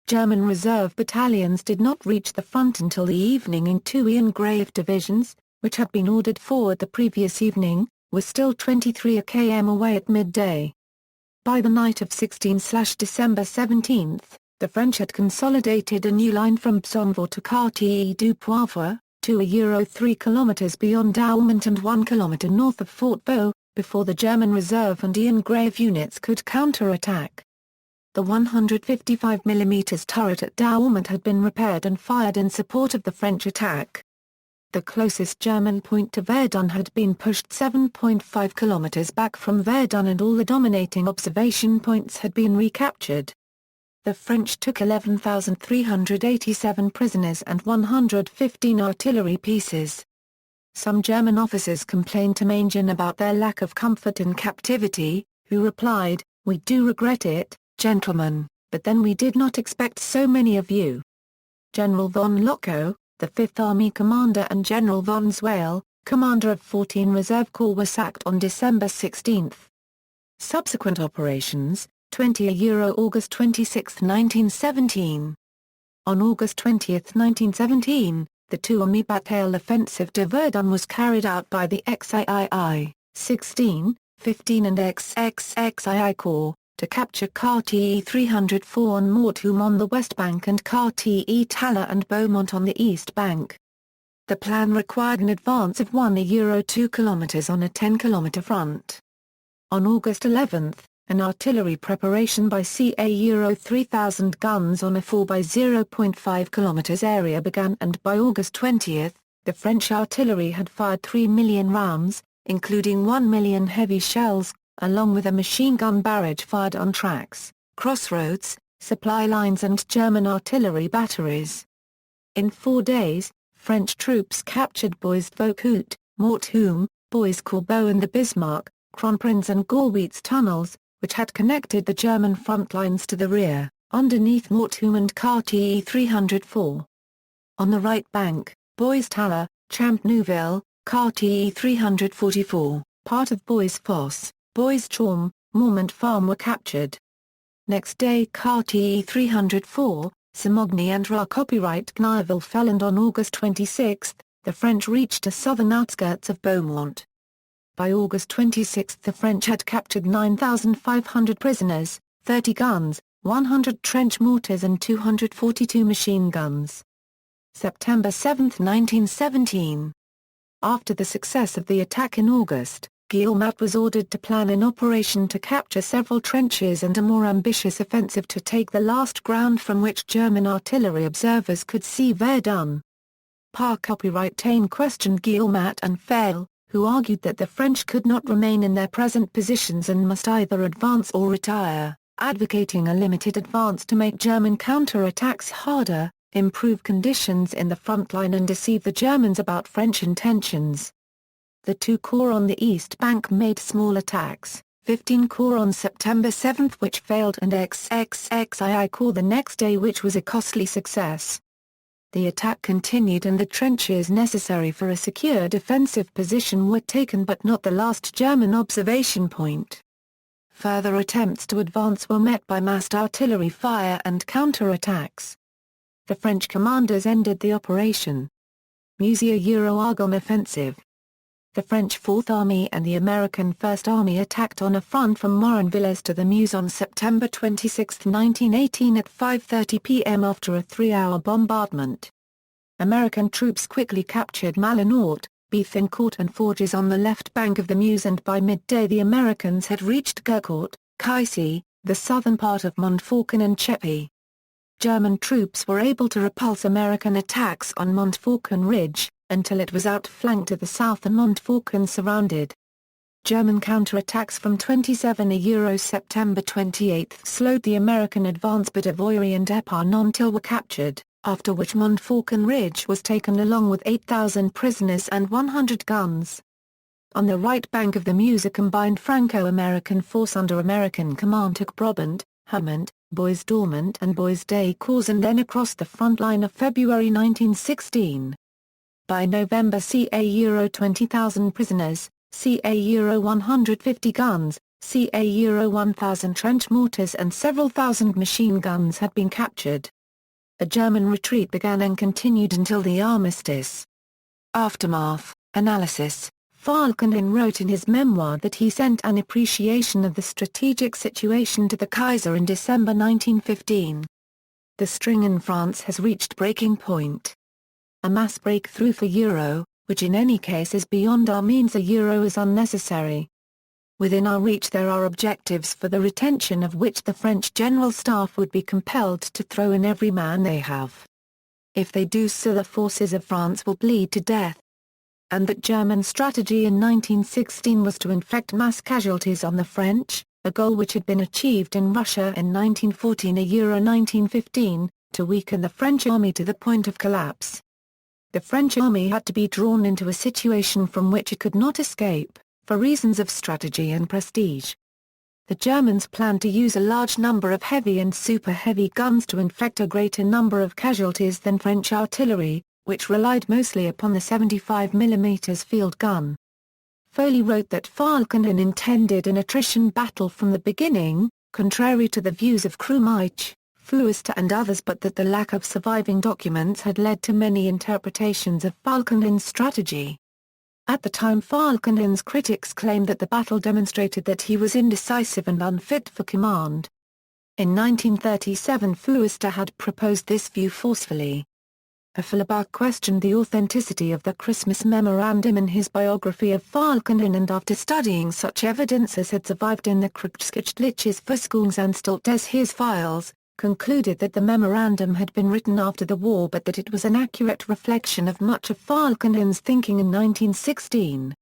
German reserve battalions did not reach the front until the evening, and 2 Ian Grave divisions, which had been ordered forward the previous evening, were still 23 km away at midday. By the night of 16/December 17, the French had consolidated a new line from Psonvaux to Quartier du Poivre, 2 a 3 km beyond Douaumont and 1 km north of Fort Vaux, before the German reserve and Ian Grave units could counter-attack. The 155 mm turret at Douaumont had been repaired and fired in support of the French attack. The closest German point to Verdun had been pushed 7.5 km back from Verdun and all the dominating observation points had been recaptured. The French took 11,387 prisoners and 115 artillery pieces. Some German officers complained to Mangin about their lack of comfort in captivity, who replied, "We do regret it, gentlemen, but then we did not expect so many of you." General von Lockow, the Fifth Army commander, and General von Zweil, commander of 14 Reserve Corps, were sacked on December 16. Subsequent operations, 20 August 26, 1917. On August 20, 1917, the two-army Bataille offensive de Verdun was carried out by the XIII, 16, 15 and XXXII Corps, to capture Quartier 304 and Morthoum on the west bank and Quartier Talla and Beaumont on the east bank. The plan required an advance of 1 2 km on a 10-km front. On August 11, an artillery preparation by ca 3,000 guns on a 4 by 0.5 km area began, and by August 20, the French artillery had fired 3 million rounds, including 1 million heavy shells, along with a machine gun barrage fired on tracks, crossroads, supply lines and German artillery batteries. In 4 days, French troops captured Bois-Vaucoult, Morthoum, Bois-Corbeau and the Bismarck, Kronprinz and Gorwitz tunnels, which had connected the German front lines to the rear, underneath Morthoum and Quartier 304. On the right bank, Bois-Talla, Champneuville, Quartier 344, part of Bois-Fosse, Bois-Chaume, Mormont Farm were captured. Next day Quartier 304, Simogny and Racopierite-Gnierville fell, and on August 26, the French reached the southern outskirts of Beaumont. By August 26 the French had captured 9,500 prisoners, 30 guns, 100 trench mortars and 242 machine guns. September 7, 1917. After the success of the attack in August, Guillemot was ordered to plan an operation to capture several trenches and a more ambitious offensive to take the last ground from which German artillery observers could see Verdun. Par Copyright questioned Guillemot and Fail, who argued that the French could not remain in their present positions and must either advance or retire, advocating a limited advance to make German counterattacks harder, improve conditions in the front line and deceive the Germans about French intentions. The 2 corps on the east bank made small attacks, 15 corps on September 7 which failed, and XXXII Corps the next day, which was a costly success. The attack continued and the trenches necessary for a secure defensive position were taken, but not the last German observation point. Further attempts to advance were met by massed artillery fire and counter-attacks. The French commanders ended the operation. Meuse-Argonne offensive. The French Fourth Army and the American First Army attacked on a front from Moronvillers to the Meuse on September 26, 1918 at 5:30 p.m. after a 3-hour bombardment. American troops quickly captured Malinois, Bethencourt and Forges on the left bank of the Meuse, and by midday the Americans had reached Gercourt, Caissy, the southern part of Montfaucon and Cheppy. German troops were able to repulse American attacks on Montfaucon Ridge, until it was outflanked to the south and Montfaucon surrounded. German counterattacks from 27 September 28 slowed the American advance, but Avoyrie and Epernontil were captured, after which Montfaucon Ridge was taken along with 8,000 prisoners and 100 guns. On the right bank of the Meuse, a combined Franco-American force under American command took Brabant, Haumont, Bois-Dormont and Bois-de-Caux and then across the front line of February 1916. By November ca 20,000 prisoners, ca 150 guns, ca 1,000 trench mortars and several thousand machine guns had been captured. A German retreat began and continued until the armistice. Aftermath, analysis. Falkenhayn wrote in his memoir that he sent an appreciation of the strategic situation to the Kaiser in December 1915. The string in France has reached breaking point. A mass breakthrough for Euro, which in any case is beyond our means. A Euro is unnecessary. Within our reach there are objectives for the retention of which the French General Staff would be compelled to throw in every man they have. If they do so, the forces of France will bleed to death. And that German strategy in 1916 was to inflict mass casualties on the French, a goal which had been achieved in Russia in 1914 1915, to weaken the French army to the point of collapse. The French army had to be drawn into a situation from which it could not escape, for reasons of strategy and prestige. The Germans planned to use a large number of heavy and super-heavy guns to inflict a greater number of casualties than French artillery, which relied mostly upon the 75mm field gun. Foley wrote that Falkenhayn intended an attrition battle from the beginning, contrary to the views of Crumaich, Fluester and others, but that the lack of surviving documents had led to many interpretations of Falkenhayn's strategy. At the time, Falkenhayn's critics claimed that the battle demonstrated that he was indecisive and unfit for command. In 1937 Fluester had proposed this view forcefully. Afflerbach questioned the authenticity of the Christmas memorandum in his biography of Falkenhayn, and after studying such evidence as had survived in the Kriegsgeschichtliches Versuchsanstalt des Heeres files, concluded that the memorandum had been written after the war but that it was an accurate reflection of much of Falkenhayn's thinking in 1916.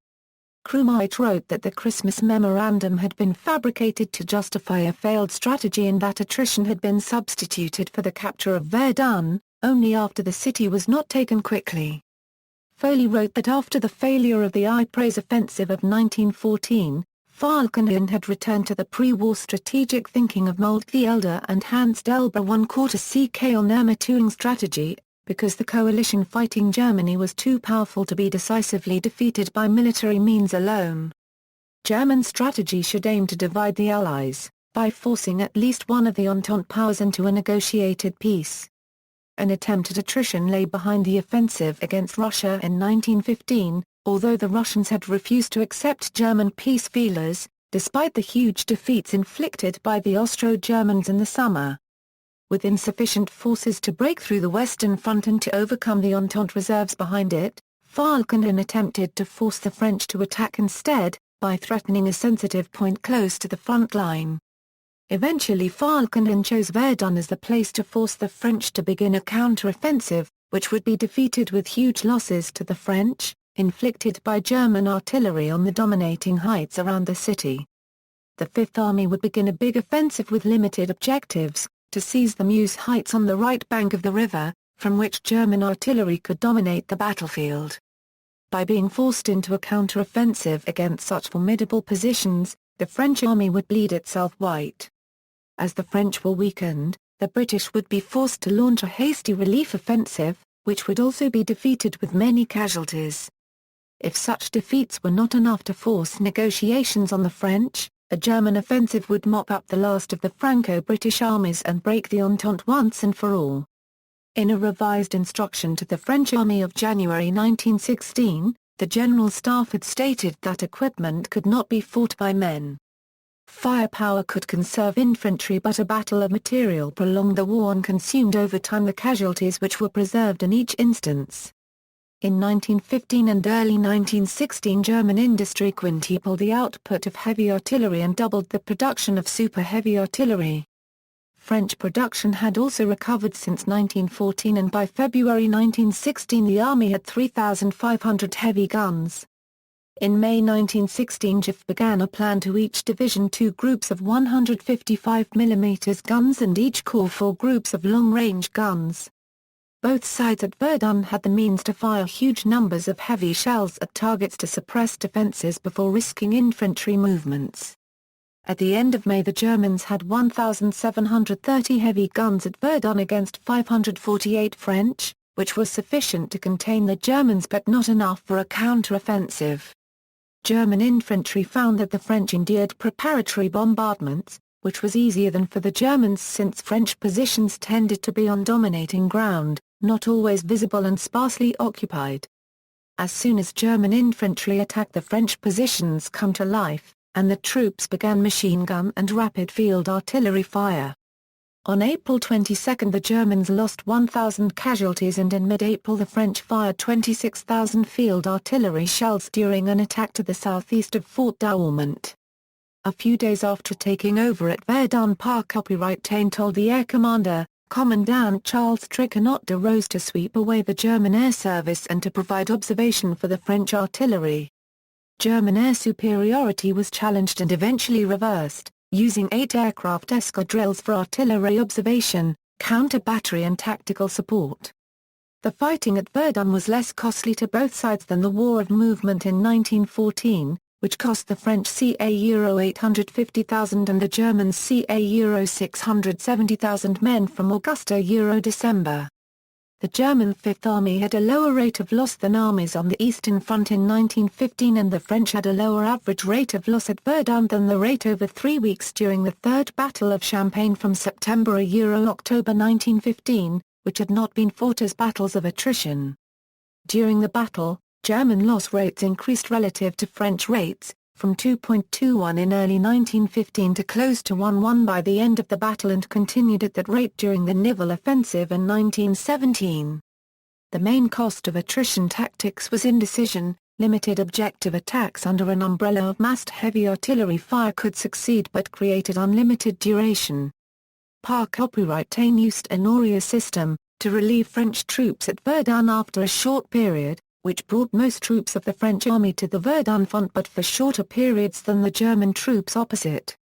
Crumaich wrote that the Christmas memorandum had been fabricated to justify a failed strategy and that attrition had been substituted for the capture of Verdun, only after the city was not taken quickly. Foley wrote that after the failure of the Ypres offensive of 1914, Falkenhayn had returned to the pre-war strategic thinking of Moltke-Elder and Hans Delbruck one-quarter Kehl-Nermatuing strategy, because the coalition fighting Germany was too powerful to be decisively defeated by military means alone. German strategy should aim to divide the Allies, by forcing at least one of the Entente powers into a negotiated peace. An attempt at attrition lay behind the offensive against Russia in 1915, although the Russians had refused to accept German peace feelers, despite the huge defeats inflicted by the Austro-Germans in the summer. With insufficient forces to break through the Western Front and to overcome the Entente reserves behind it, Falkenhayn attempted to force the French to attack instead, by threatening a sensitive point close to the front line. Eventually Falkenhayn chose Verdun as the place to force the French to begin a counter-offensive, which would be defeated with huge losses to the French, inflicted by German artillery on the dominating heights around the city. The Fifth Army would begin a big offensive with limited objectives, to seize the Meuse Heights on the right bank of the river, from which German artillery could dominate the battlefield. By being forced into a counter-offensive against such formidable positions, the French army would bleed itself white. As the French were weakened, the British would be forced to launch a hasty relief offensive, which would also be defeated with many casualties. If such defeats were not enough to force negotiations on the French, a German offensive would mop up the last of the Franco-British armies and break the Entente once and for all. In a revised instruction to the French Army of January 1916, the General Staff had stated that equipment could not be fought by men. Firepower could conserve infantry, but a battle of material prolonged the war and consumed over time the casualties which were preserved in each instance. In 1915 and early 1916, German industry quintupled the output of heavy artillery and doubled the production of super-heavy artillery. French production had also recovered since 1914, and by February 1916 the army had 3,500 heavy guns. In May 1916 JIF began a plan to each division 2 groups of 155 mm guns and each corps 4 groups of long-range guns. Both sides at Verdun had the means to fire huge numbers of heavy shells at targets to suppress defences before risking infantry movements. At the end of May the Germans had 1,730 heavy guns at Verdun against 548 French, which was sufficient to contain the Germans but not enough for a counter-offensive. German infantry found that the French endured preparatory bombardments, which was easier than for the Germans since French positions tended to be on dominating ground, not always visible and sparsely occupied. As soon as German infantry attacked, the French positions come to life, and the troops began machine gun and rapid field artillery fire. On April 22 the Germans lost 1,000 casualties, and in mid-April the French fired 26,000 field artillery shells during an attack to the southeast of Fort Douaumont. A few days after taking over at Verdun, Pétain told the air commander, Commandant Charles Trichonot de Rose, to sweep away the German air service and to provide observation for the French artillery. German air superiority was challenged and eventually reversed, using 8 aircraft escadrilles for artillery observation, counter-battery and tactical support. The fighting at Verdun was less costly to both sides than the War of Movement in 1914, which cost the French €850,000 and the Germans €670,000 men from Augusta-December. The German Fifth Army had a lower rate of loss than armies on the Eastern Front in 1915, and the French had a lower average rate of loss at Verdun than the rate over 3 weeks during the Third Battle of Champagne from September–October 1915, which had not been fought as battles of attrition. During the battle, German loss rates increased relative to French rates, from 2.21 in early 1915 to close to 1.1 by the end of the battle, and continued at that rate during the Nivelle offensive in 1917. The main cost of attrition tactics was indecision. Limited objective attacks under an umbrella of massed heavy artillery fire could succeed but created unlimited duration. Pétain used a Noria system, to relieve French troops at Verdun after a short period, which brought most troops of the French army to the Verdun front but for shorter periods than the German troops opposite.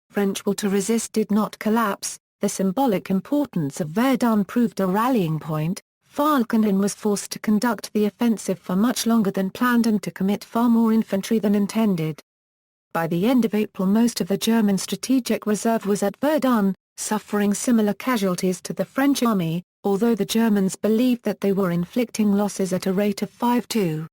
French will to resist did not collapse. The symbolic importance of Verdun proved a rallying point. Falkenhayn was forced to conduct the offensive for much longer than planned and to commit far more infantry than intended. By the end of April most of the German strategic reserve was at Verdun, suffering similar casualties to the French army, although the Germans believed that they were inflicting losses at a rate of 5-2.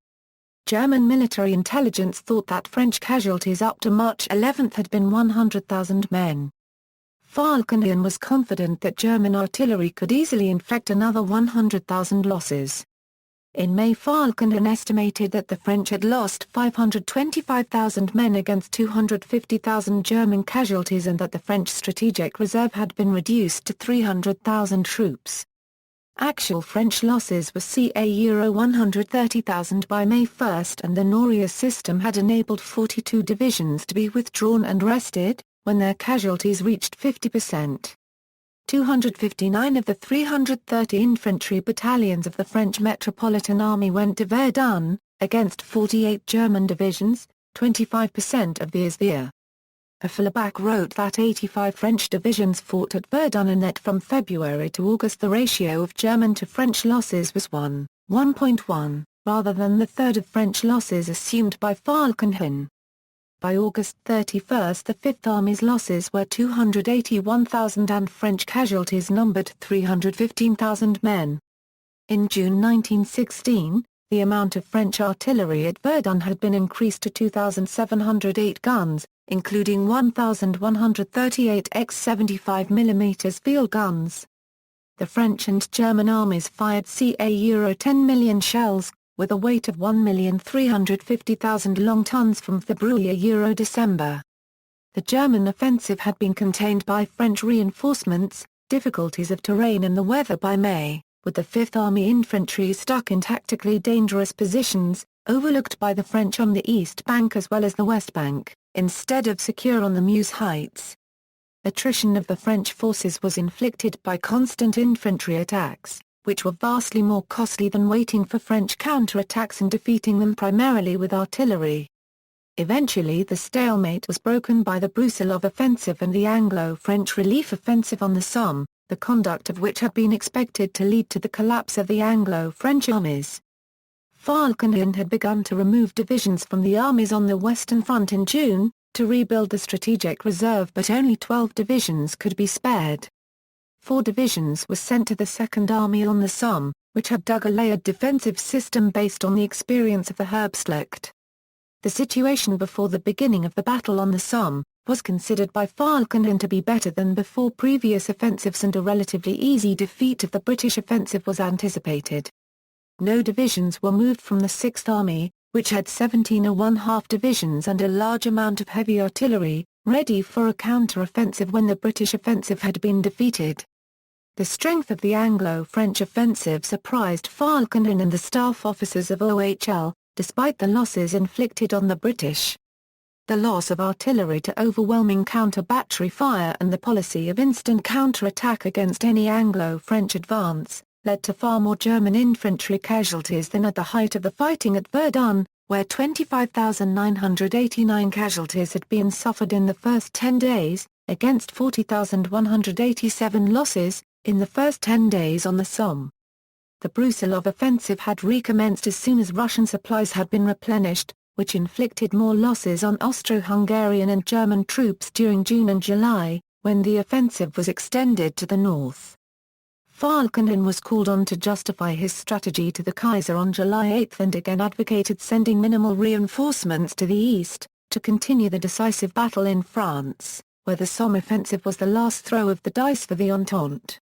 German military intelligence thought that French casualties up to March 11 had been 100,000 men. Falkenhayn was confident that German artillery could easily inflict another 100,000 losses. In May Falkenhayn estimated that the French had lost 525,000 men against 250,000 German casualties, and that the French strategic reserve had been reduced to 300,000 troops. Actual French losses were €130,000 by May 1, and the Noria system had enabled 42 divisions to be withdrawn and rested, when their casualties reached 50%. 259 of the 330 infantry battalions of the French Metropolitan Army went to Verdun, against 48 German divisions, 25% of the ISVR. Afflerbach wrote that 85 French divisions fought at Verdun and that from February to August the ratio of German to French losses was 1.1, rather than the third of French losses assumed by Falkenhayn. By August 31 the Fifth Army's losses were 281,000 and French casualties numbered 315,000 men. In June 1916, The amount of French artillery at Verdun had been increased to 2,708 guns, including 1,138 x-75mm field guns. The French and German armies fired ca 10 million shells, with a weight of 1,350,000 long tons from February December. The German offensive had been contained by French reinforcements, difficulties of terrain and the weather by May, with the Fifth Army infantry stuck in tactically dangerous positions, overlooked by the French on the east bank as well as the west bank, instead of secure on the Meuse Heights. Attrition of the French forces was inflicted by constant infantry attacks, which were vastly more costly than waiting for French counterattacks and defeating them primarily with artillery. Eventually the stalemate was broken by the Brusilov offensive and the Anglo-French relief offensive on the Somme, the conduct of which had been expected to lead to the collapse of the Anglo-French armies. Falkenhayn had begun to remove divisions from the armies on the Western Front in June, to rebuild the strategic reserve, but only 12 divisions could be spared. 4 divisions were sent to the Second Army on the Somme, which had dug a layered defensive system based on the experience of the Schlacht. The situation before the beginning of the battle on the Somme was considered by Falkenhayn to be better than before previous offensives, and a relatively easy defeat of the British offensive was anticipated. No divisions were moved from the Sixth Army, which had 17½ divisions and a large amount of heavy artillery, ready for a counter-offensive when the British offensive had been defeated. The strength of the Anglo-French offensive surprised Falkenhayn and the staff officers of OHL, despite the losses inflicted on the British. The loss of artillery to overwhelming counter-battery fire and the policy of instant counter-attack against any Anglo-French advance, led to far more German infantry casualties than at the height of the fighting at Verdun, where 25,989 casualties had been suffered in the first 10 days, against 40,187 losses, in the first 10 days on the Somme. The Brusilov offensive had recommenced as soon as Russian supplies had been replenished, which inflicted more losses on Austro-Hungarian and German troops during June and July, when the offensive was extended to the north. Falkenhayn was called on to justify his strategy to the Kaiser on July 8 and again advocated sending minimal reinforcements to the east, to continue the decisive battle in France, where the Somme offensive was the last throw of the dice for the Entente.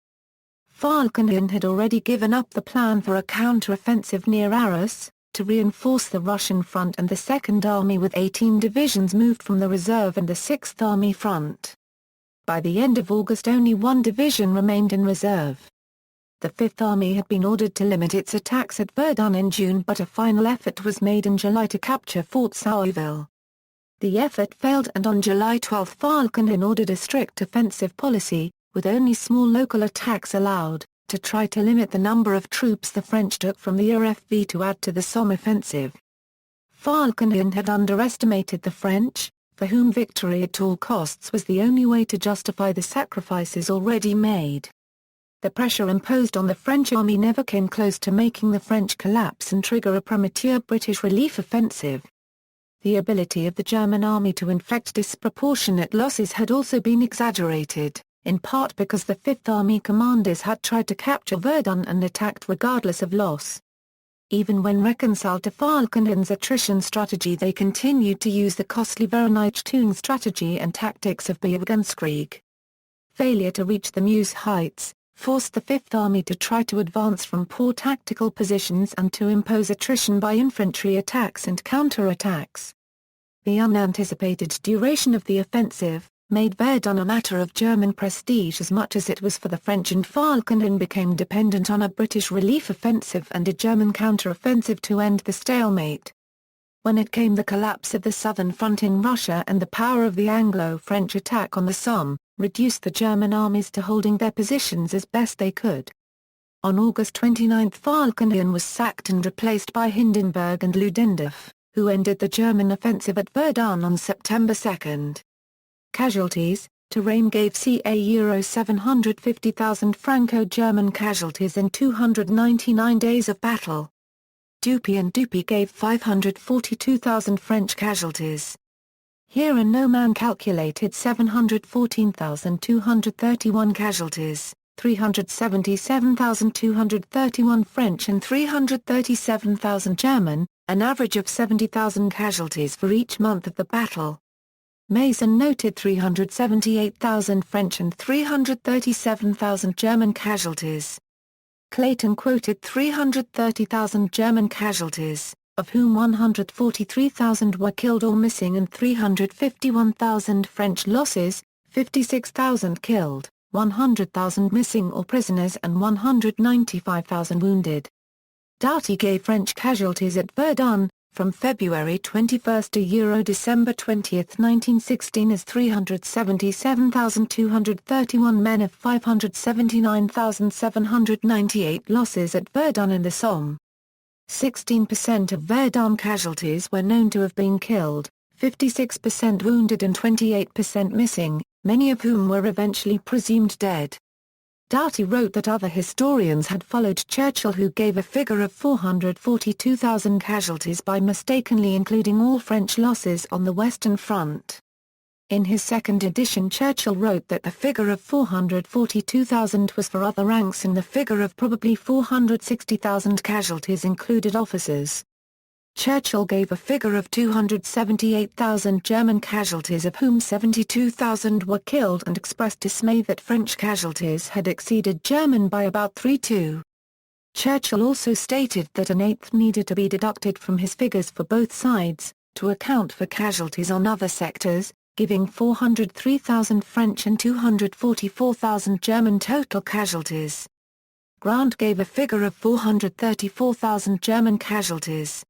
Falkenhayn had already given up the plan for a counter-offensive near Arras, to reinforce the Russian front, and the Second Army with 18 divisions moved from the reserve and the Sixth Army front. By the end of August only 1 division remained in reserve. The Fifth Army had been ordered to limit its attacks at Verdun in June, but a final effort was made in July to capture Fort Sauville. The effort failed, and on July 12 Falkenhayn ordered a strict offensive policy, with only small local attacks allowed, to try to limit the number of troops the French took from the RFV to add to the Somme offensive. Falkenhayn had underestimated the French, for whom victory at all costs was the only way to justify the sacrifices already made. The pressure imposed on the French army never came close to making the French collapse and trigger a premature British relief offensive. The ability of the German army to inflict disproportionate losses had also been exaggerated, in part because the Fifth Army commanders had tried to capture Verdun and attacked regardless of loss. Even when reconciled to Falkenhayn's attrition strategy, they continued to use the costly Vernichtung strategy and tactics of Bewegungskrieg. Failure to reach the Meuse Heights forced the Fifth Army to try to advance from poor tactical positions and to impose attrition by infantry attacks and counter-attacks. The unanticipated duration of the offensive made Verdun a matter of German prestige as much as it was for the French, and Falkenhayn became dependent on a British relief offensive and a German counter-offensive to end the stalemate. When it came the collapse of the Southern Front in Russia and the power of the Anglo-French attack on the Somme, reduced the German armies to holding their positions as best they could. On August 29 Falkenhayn was sacked and replaced by Hindenburg and Ludendorff, who ended the German offensive at Verdun on September 2. Casualties: terrain gave ca 750,000 Franco-German casualties in 299 days of battle. Dupy and Dupy gave 542,000 French casualties. Here and No Man calculated 714,231 casualties, 377,231 French and 337,000 German, an average of 70,000 casualties for each month of the battle. Mason noted 378,000 French and 337,000 German casualties. Clayton quoted 330,000 German casualties, of whom 143,000 were killed or missing, and 351,000 French losses, 56,000 killed, 100,000 missing or prisoners and 195,000 wounded. Doughty gave French casualties at Verdun, from February 21 to December 20, 1916 as 377,231 men of 579,798 losses at Verdun and the Somme. 16% of Verdun casualties were known to have been killed, 56% wounded and 28% missing, many of whom were eventually presumed dead. Doughty wrote that other historians had followed Churchill, who gave a figure of 442,000 casualties by mistakenly including all French losses on the Western Front. In his second edition, Churchill wrote that the figure of 442,000 was for other ranks and the figure of probably 460,000 casualties included officers. Churchill gave a figure of 278,000 German casualties, of whom 72,000 were killed, and expressed dismay that French casualties had exceeded German by about 3-2. Churchill also stated that an eighth needed to be deducted from his figures for both sides, to account for casualties on other sectors, giving 403,000 French and 244,000 German total casualties. Grant gave a figure of 434,000 German casualties.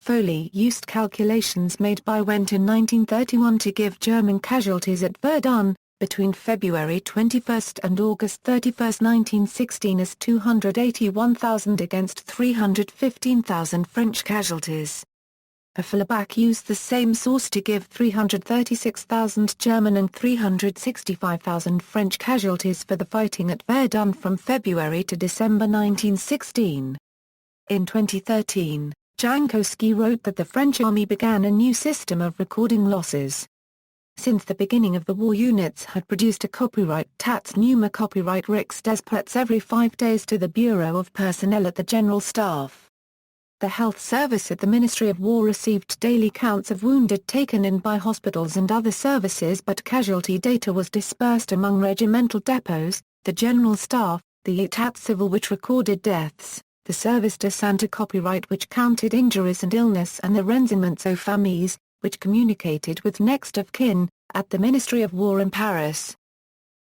Foley used calculations made by Wendt in 1931 to give German casualties at Verdun, between February 21 and August 31, 1916 as 281,000 against 315,000 French casualties. Afflerbach used the same source to give 336,000 German and 365,000 French casualties for the fighting at Verdun from February to December 1916. In 2013, Jankowski wrote that the French army began a new system of recording losses. Since the beginning of the war, units had produced a copyright Tats Nummer Copyright Rix des Perts every 5 days to the Bureau of Personnel at the General Staff. The Health Service at the Ministry of War received daily counts of wounded taken in by hospitals and other services, but casualty data was dispersed among regimental depots, the General Staff, the État Civil which recorded deaths, the Service de Santé Copyright which counted injuries and illness, and the Renseignements aux Familles, which communicated with next of kin, at the Ministry of War in Paris.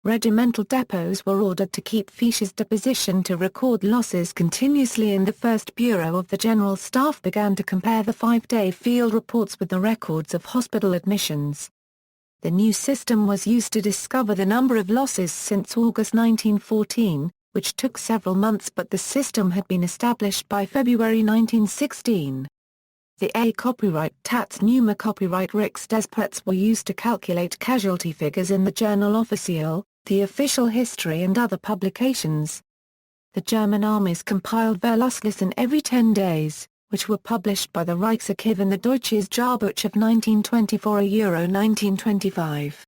Regimental depots were ordered to keep fiches de position to record losses continuously, and the first Bureau of the General Staff began to compare the 5-day field reports with the records of hospital admissions. The new system was used to discover the number of losses since August 1914, which took several months, but the system had been established by February 1916. The A copyright Tats Nummer Copyright Rix des Perts were used to calculate casualty figures in the Journal Officiel, the official history, and other publications. The German armies compiled Verluslisten every 10 days, which were published by the Reichsarchiv in the Deutsches Jahrbuch of 1924 1925.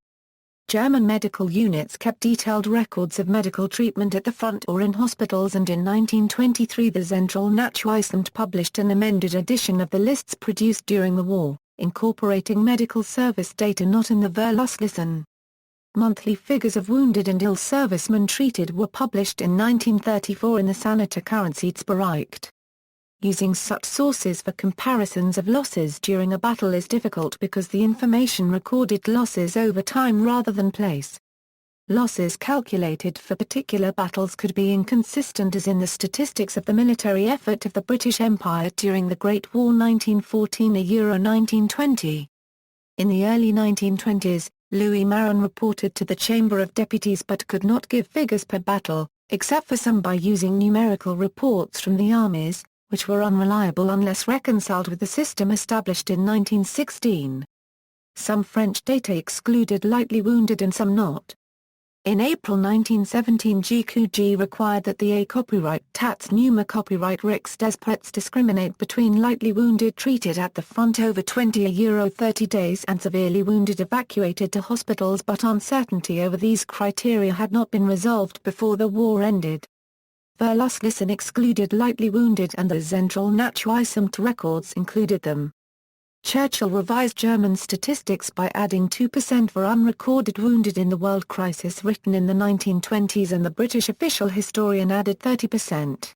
German medical units kept detailed records of medical treatment at the front or in hospitals, and in 1923 the Zentralnachweissamt published an amended edition of the lists produced during the war, incorporating medical service data not in the Verluslisten. Monthly figures of wounded and ill servicemen treated were published in 1934 in the Sanitätsbericht. Using such sources for comparisons of losses during a battle is difficult because the information recorded losses over time rather than place. Losses calculated for particular battles could be inconsistent, as in the statistics of the military effort of the British Empire during the Great War 1914–1920. In the early 1920s, Louis Marin reported to the Chamber of Deputies but could not give figures per battle, except for some by using numerical reports from the armies, which were unreliable unless reconciled with the system established in 1916. Some French data excluded lightly wounded and some not. In April 1917 GQG required that the A copyright Tats Numa copyright Rix des Prets discriminate between lightly wounded treated at the front over 20 days and severely wounded evacuated to hospitals, but uncertainty over these criteria had not been resolved before the war ended. Verluslisten excluded lightly wounded and the Zentralnachweissamt records included them. Churchill revised German statistics by adding 2% for unrecorded wounded in the world crisis written in the 1920s, and the British official historian added 30%.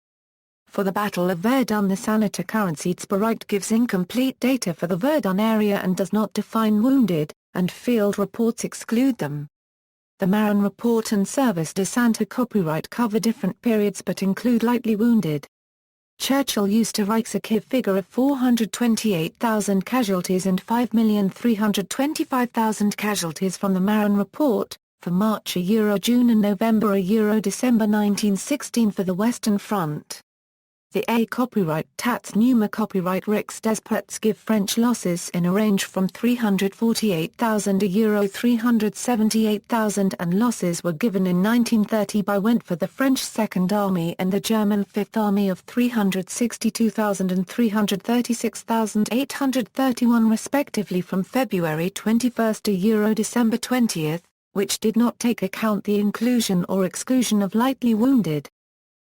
For the Battle of Verdun, the Sanitätsbericht gives incomplete data for the Verdun area and does not define wounded, and field reports exclude them. The Marin report and Service de Santé copyright cover different periods but include lightly wounded. Churchill used a Reichsarchiv figure of 428,000 casualties and 5,325,000 casualties from the Marin report, for March June and November December 1916 for the Western Front. The A copyright Tats Numa copyright Rix des Prets give French losses in a range from 348,000 to 378,000, and losses were given in 1930 by Wendt for the French Second Army and the German Fifth Army of 362,000 and 336,831 respectively from February 21 to December 20, which did not take account the inclusion or exclusion of lightly wounded.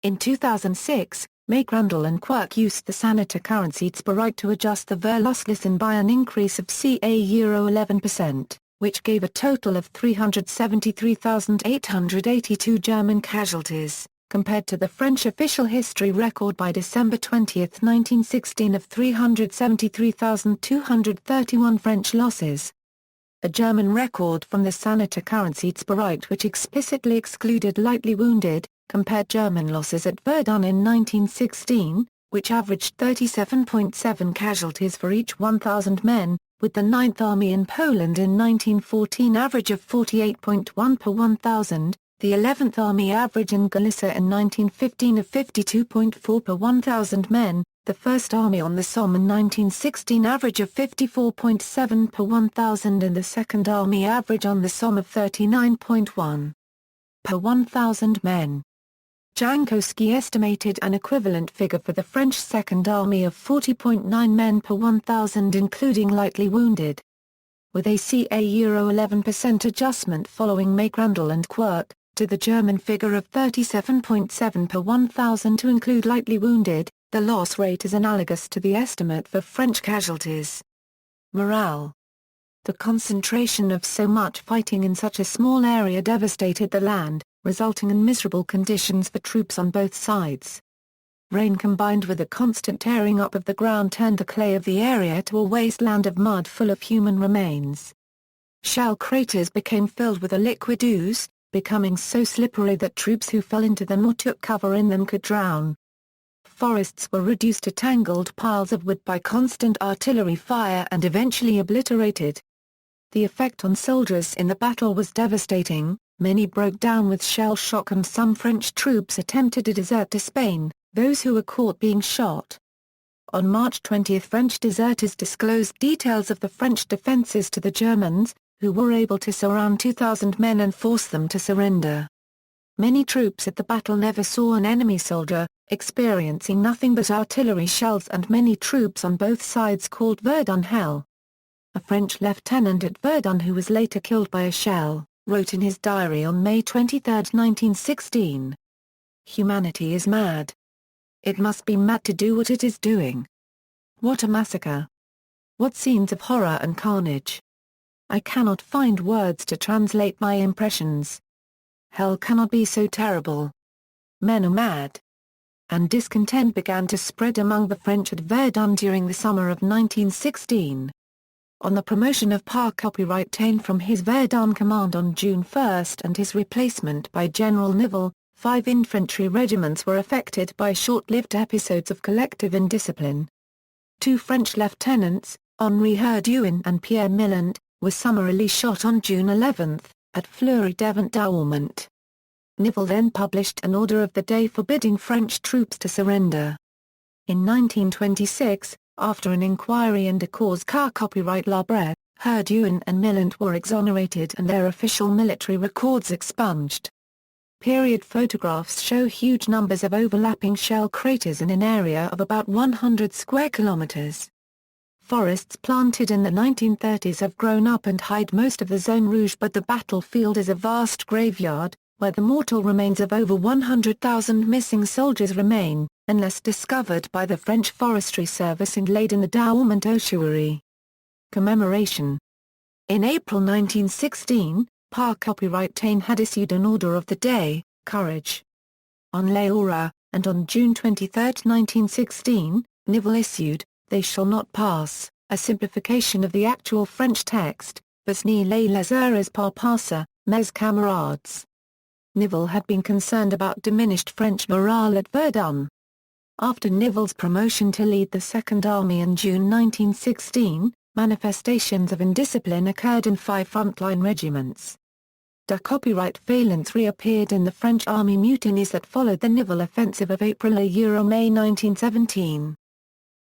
In 2006, Grandel and Quirk used the Sanitätsbericht to adjust the Verluslisten by an increase of ca €11%, which gave a total of 373,882 German casualties, compared to the French official history record by December 20, 1916 of 373,231 French losses. A German record from the Sanitätsbericht which explicitly excluded lightly wounded, compared German losses at Verdun in 1916, which averaged 37.7 casualties for each 1,000 men, with the Ninth Army in Poland in 1914 average of 48.1 per 1,000, the 11th Army average in Galicia in 1915 of 52.4 per 1,000 men, the First Army on the Somme in 1916 average of 54.7 per 1,000, and the Second Army average on the Somme of 39.1 per 1,000 men. Jankowski estimated an equivalent figure for the French Second Army of 40.9 men per 1,000 including lightly wounded. With a ca €11% adjustment following Grandel and Quirk, to the German figure of 37.7 per 1,000 to include lightly wounded, the loss rate is analogous to the estimate for French casualties. Morale. The concentration of so much fighting in such a small area devastated the land, resulting in miserable conditions for troops on both sides. Rain combined with a constant tearing up of the ground turned the clay of the area to a wasteland of mud full of human remains. Shell craters became filled with a liquid ooze, becoming so slippery that troops who fell into them or took cover in them could drown. Forests were reduced to tangled piles of wood by constant artillery fire and eventually obliterated. The effect on soldiers in the battle was devastating. Many broke down with shell shock and some French troops attempted to desert to Spain, those who were caught being shot. On March 20 French deserters disclosed details of the French defences to the Germans, who were able to surround 2,000 men and force them to surrender. Many troops at the battle never saw an enemy soldier, experiencing nothing but artillery shells, and many troops on both sides called Verdun hell. A French lieutenant at Verdun who was later killed by a shell, wrote in his diary on May 23, 1916. "Humanity is mad. It must be mad to do what it is doing. What a massacre. What scenes of horror and carnage. I cannot find words to translate my impressions. Hell cannot be so terrible. Men are mad." And discontent began to spread among the French at Verdun during the summer of 1916. On the promotion of Parr copyright obtained from his Verdun command on June 1 and his replacement by General Nivelle, 5 infantry regiments were affected by short-lived episodes of collective indiscipline. 2 French lieutenants, Henri Herdouin and Pierre Millant, were summarily shot on June 11, at Fleury-Devant-Douaumont. Nivelle then published an order of the day forbidding French troops to surrender. In 1926, after an inquiry and a cause car copyright La Brève, Verdun and Millant were exonerated and their official military records expunged. Period photographs show huge numbers of overlapping shell craters in an area of about 100 square kilometers. Forests planted in the 1930s have grown up and hide most of the Zone Rouge, but the battlefield is a vast graveyard, where the mortal remains of over 100,000 missing soldiers remain, unless discovered by the French Forestry Service and laid in the Douaumont ossuary. Commemoration. In April 1916, Par Copyright Tain had issued an Order of the Day, Courage. On Leora, and on June 23, 1916, Nivelle issued, They Shall Not Pass, a simplification of the actual French text, Ce n'est les heures pas passer, mes camarades. Nivelle had been concerned about diminished French morale at Verdun. After Nivelle's promotion to lead the Second Army in June 1916, manifestations of indiscipline occurred in 5 frontline regiments. The copyright valence reappeared in the French army mutinies that followed the Nivelle offensive of April-May 1917.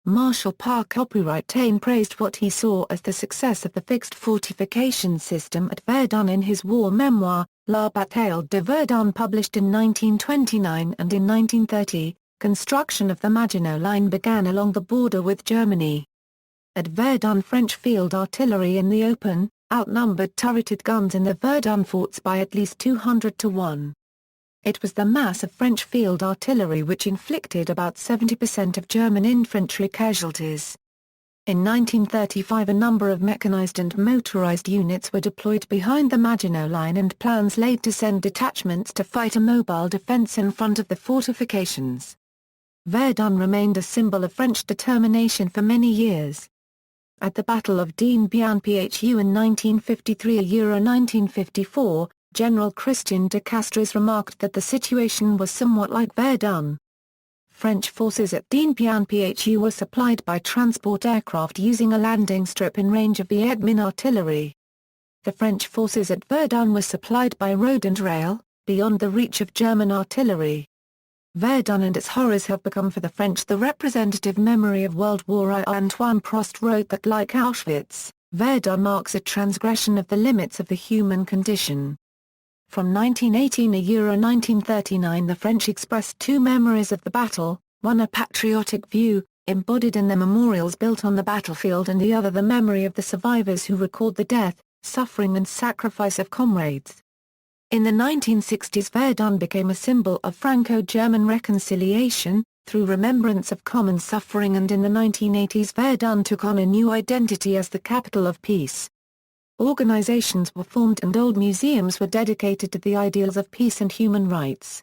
Marshal Par Copyright Tain praised what he saw as the success of the fixed fortification system at Verdun in his war memoir, La Bataille de Verdun, published in 1929, and in 1930, construction of the Maginot Line began along the border with Germany. At Verdun, French field artillery in the open, outnumbered turreted guns in the Verdun forts by at least 200 to 1. It was the mass of French field artillery which inflicted about 70% of German infantry casualties. In 1935 a number of mechanized and motorized units were deployed behind the Maginot Line and plans laid to send detachments to fight a mobile defense in front of the fortifications. Verdun remained a symbol of French determination for many years. At the Battle of Dien-Bien-Phu in 1953–1954, General Christian de Castries remarked that the situation was somewhat like Verdun. French forces at Dien-Bien-Phu were supplied by transport aircraft using a landing strip in range of the Edmin artillery. The French forces at Verdun were supplied by road and rail, beyond the reach of German artillery. Verdun and its horrors have become for the French the representative memory of World War I. Antoine Prost wrote that like Auschwitz, Verdun marks a transgression of the limits of the human condition. From 1918–1939 the French expressed 2 memories of the battle, one a patriotic view, embodied in the memorials built on the battlefield, and the other the memory of the survivors who record the death, suffering and sacrifice of comrades. In the 1960s Verdun became a symbol of Franco-German reconciliation, through remembrance of common suffering, and in the 1980s Verdun took on a new identity as the capital of peace. Organizations were formed and old museums were dedicated to the ideals of peace and human rights.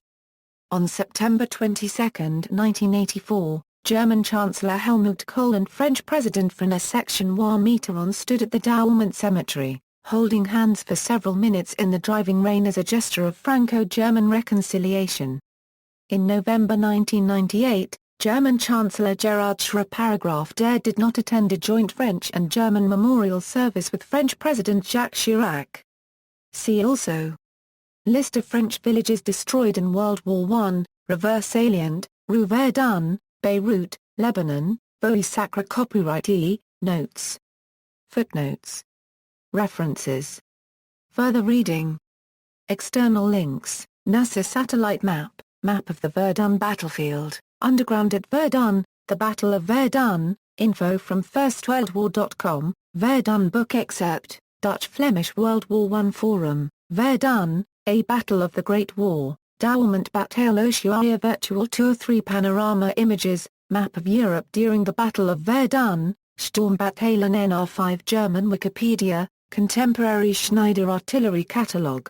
On September 22, 1984, German Chancellor Helmut Kohl and French President François Mitterrand stood at the Douaumont Cemetery, holding hands for several minutes in the driving rain as a gesture of Franco-German reconciliation. In November 1998, German Chancellor Gerhard Schröder did not attend a joint French and German memorial service with French President Jacques Chirac. See also: List of French villages destroyed in World War I, Reverse Salient, Rue Verdun, Beirut, Lebanon, Bois Sacre. Copyright E, Notes. Footnotes. References. Further reading. External links: NASA satellite map, map of the Verdun battlefield. Underground at Verdun, the Battle of Verdun, info from firstworldwar.com, Verdun book excerpt, Dutch-Flemish World War I Forum, Verdun, A Battle of the Great War, Douaumont Bataille Ossuaire Virtual Tour 3 Panorama images, map of Europe during the Battle of Verdun, Sturmbataillon NR5 German Wikipedia, Contemporary Schneider Artillery Catalogue.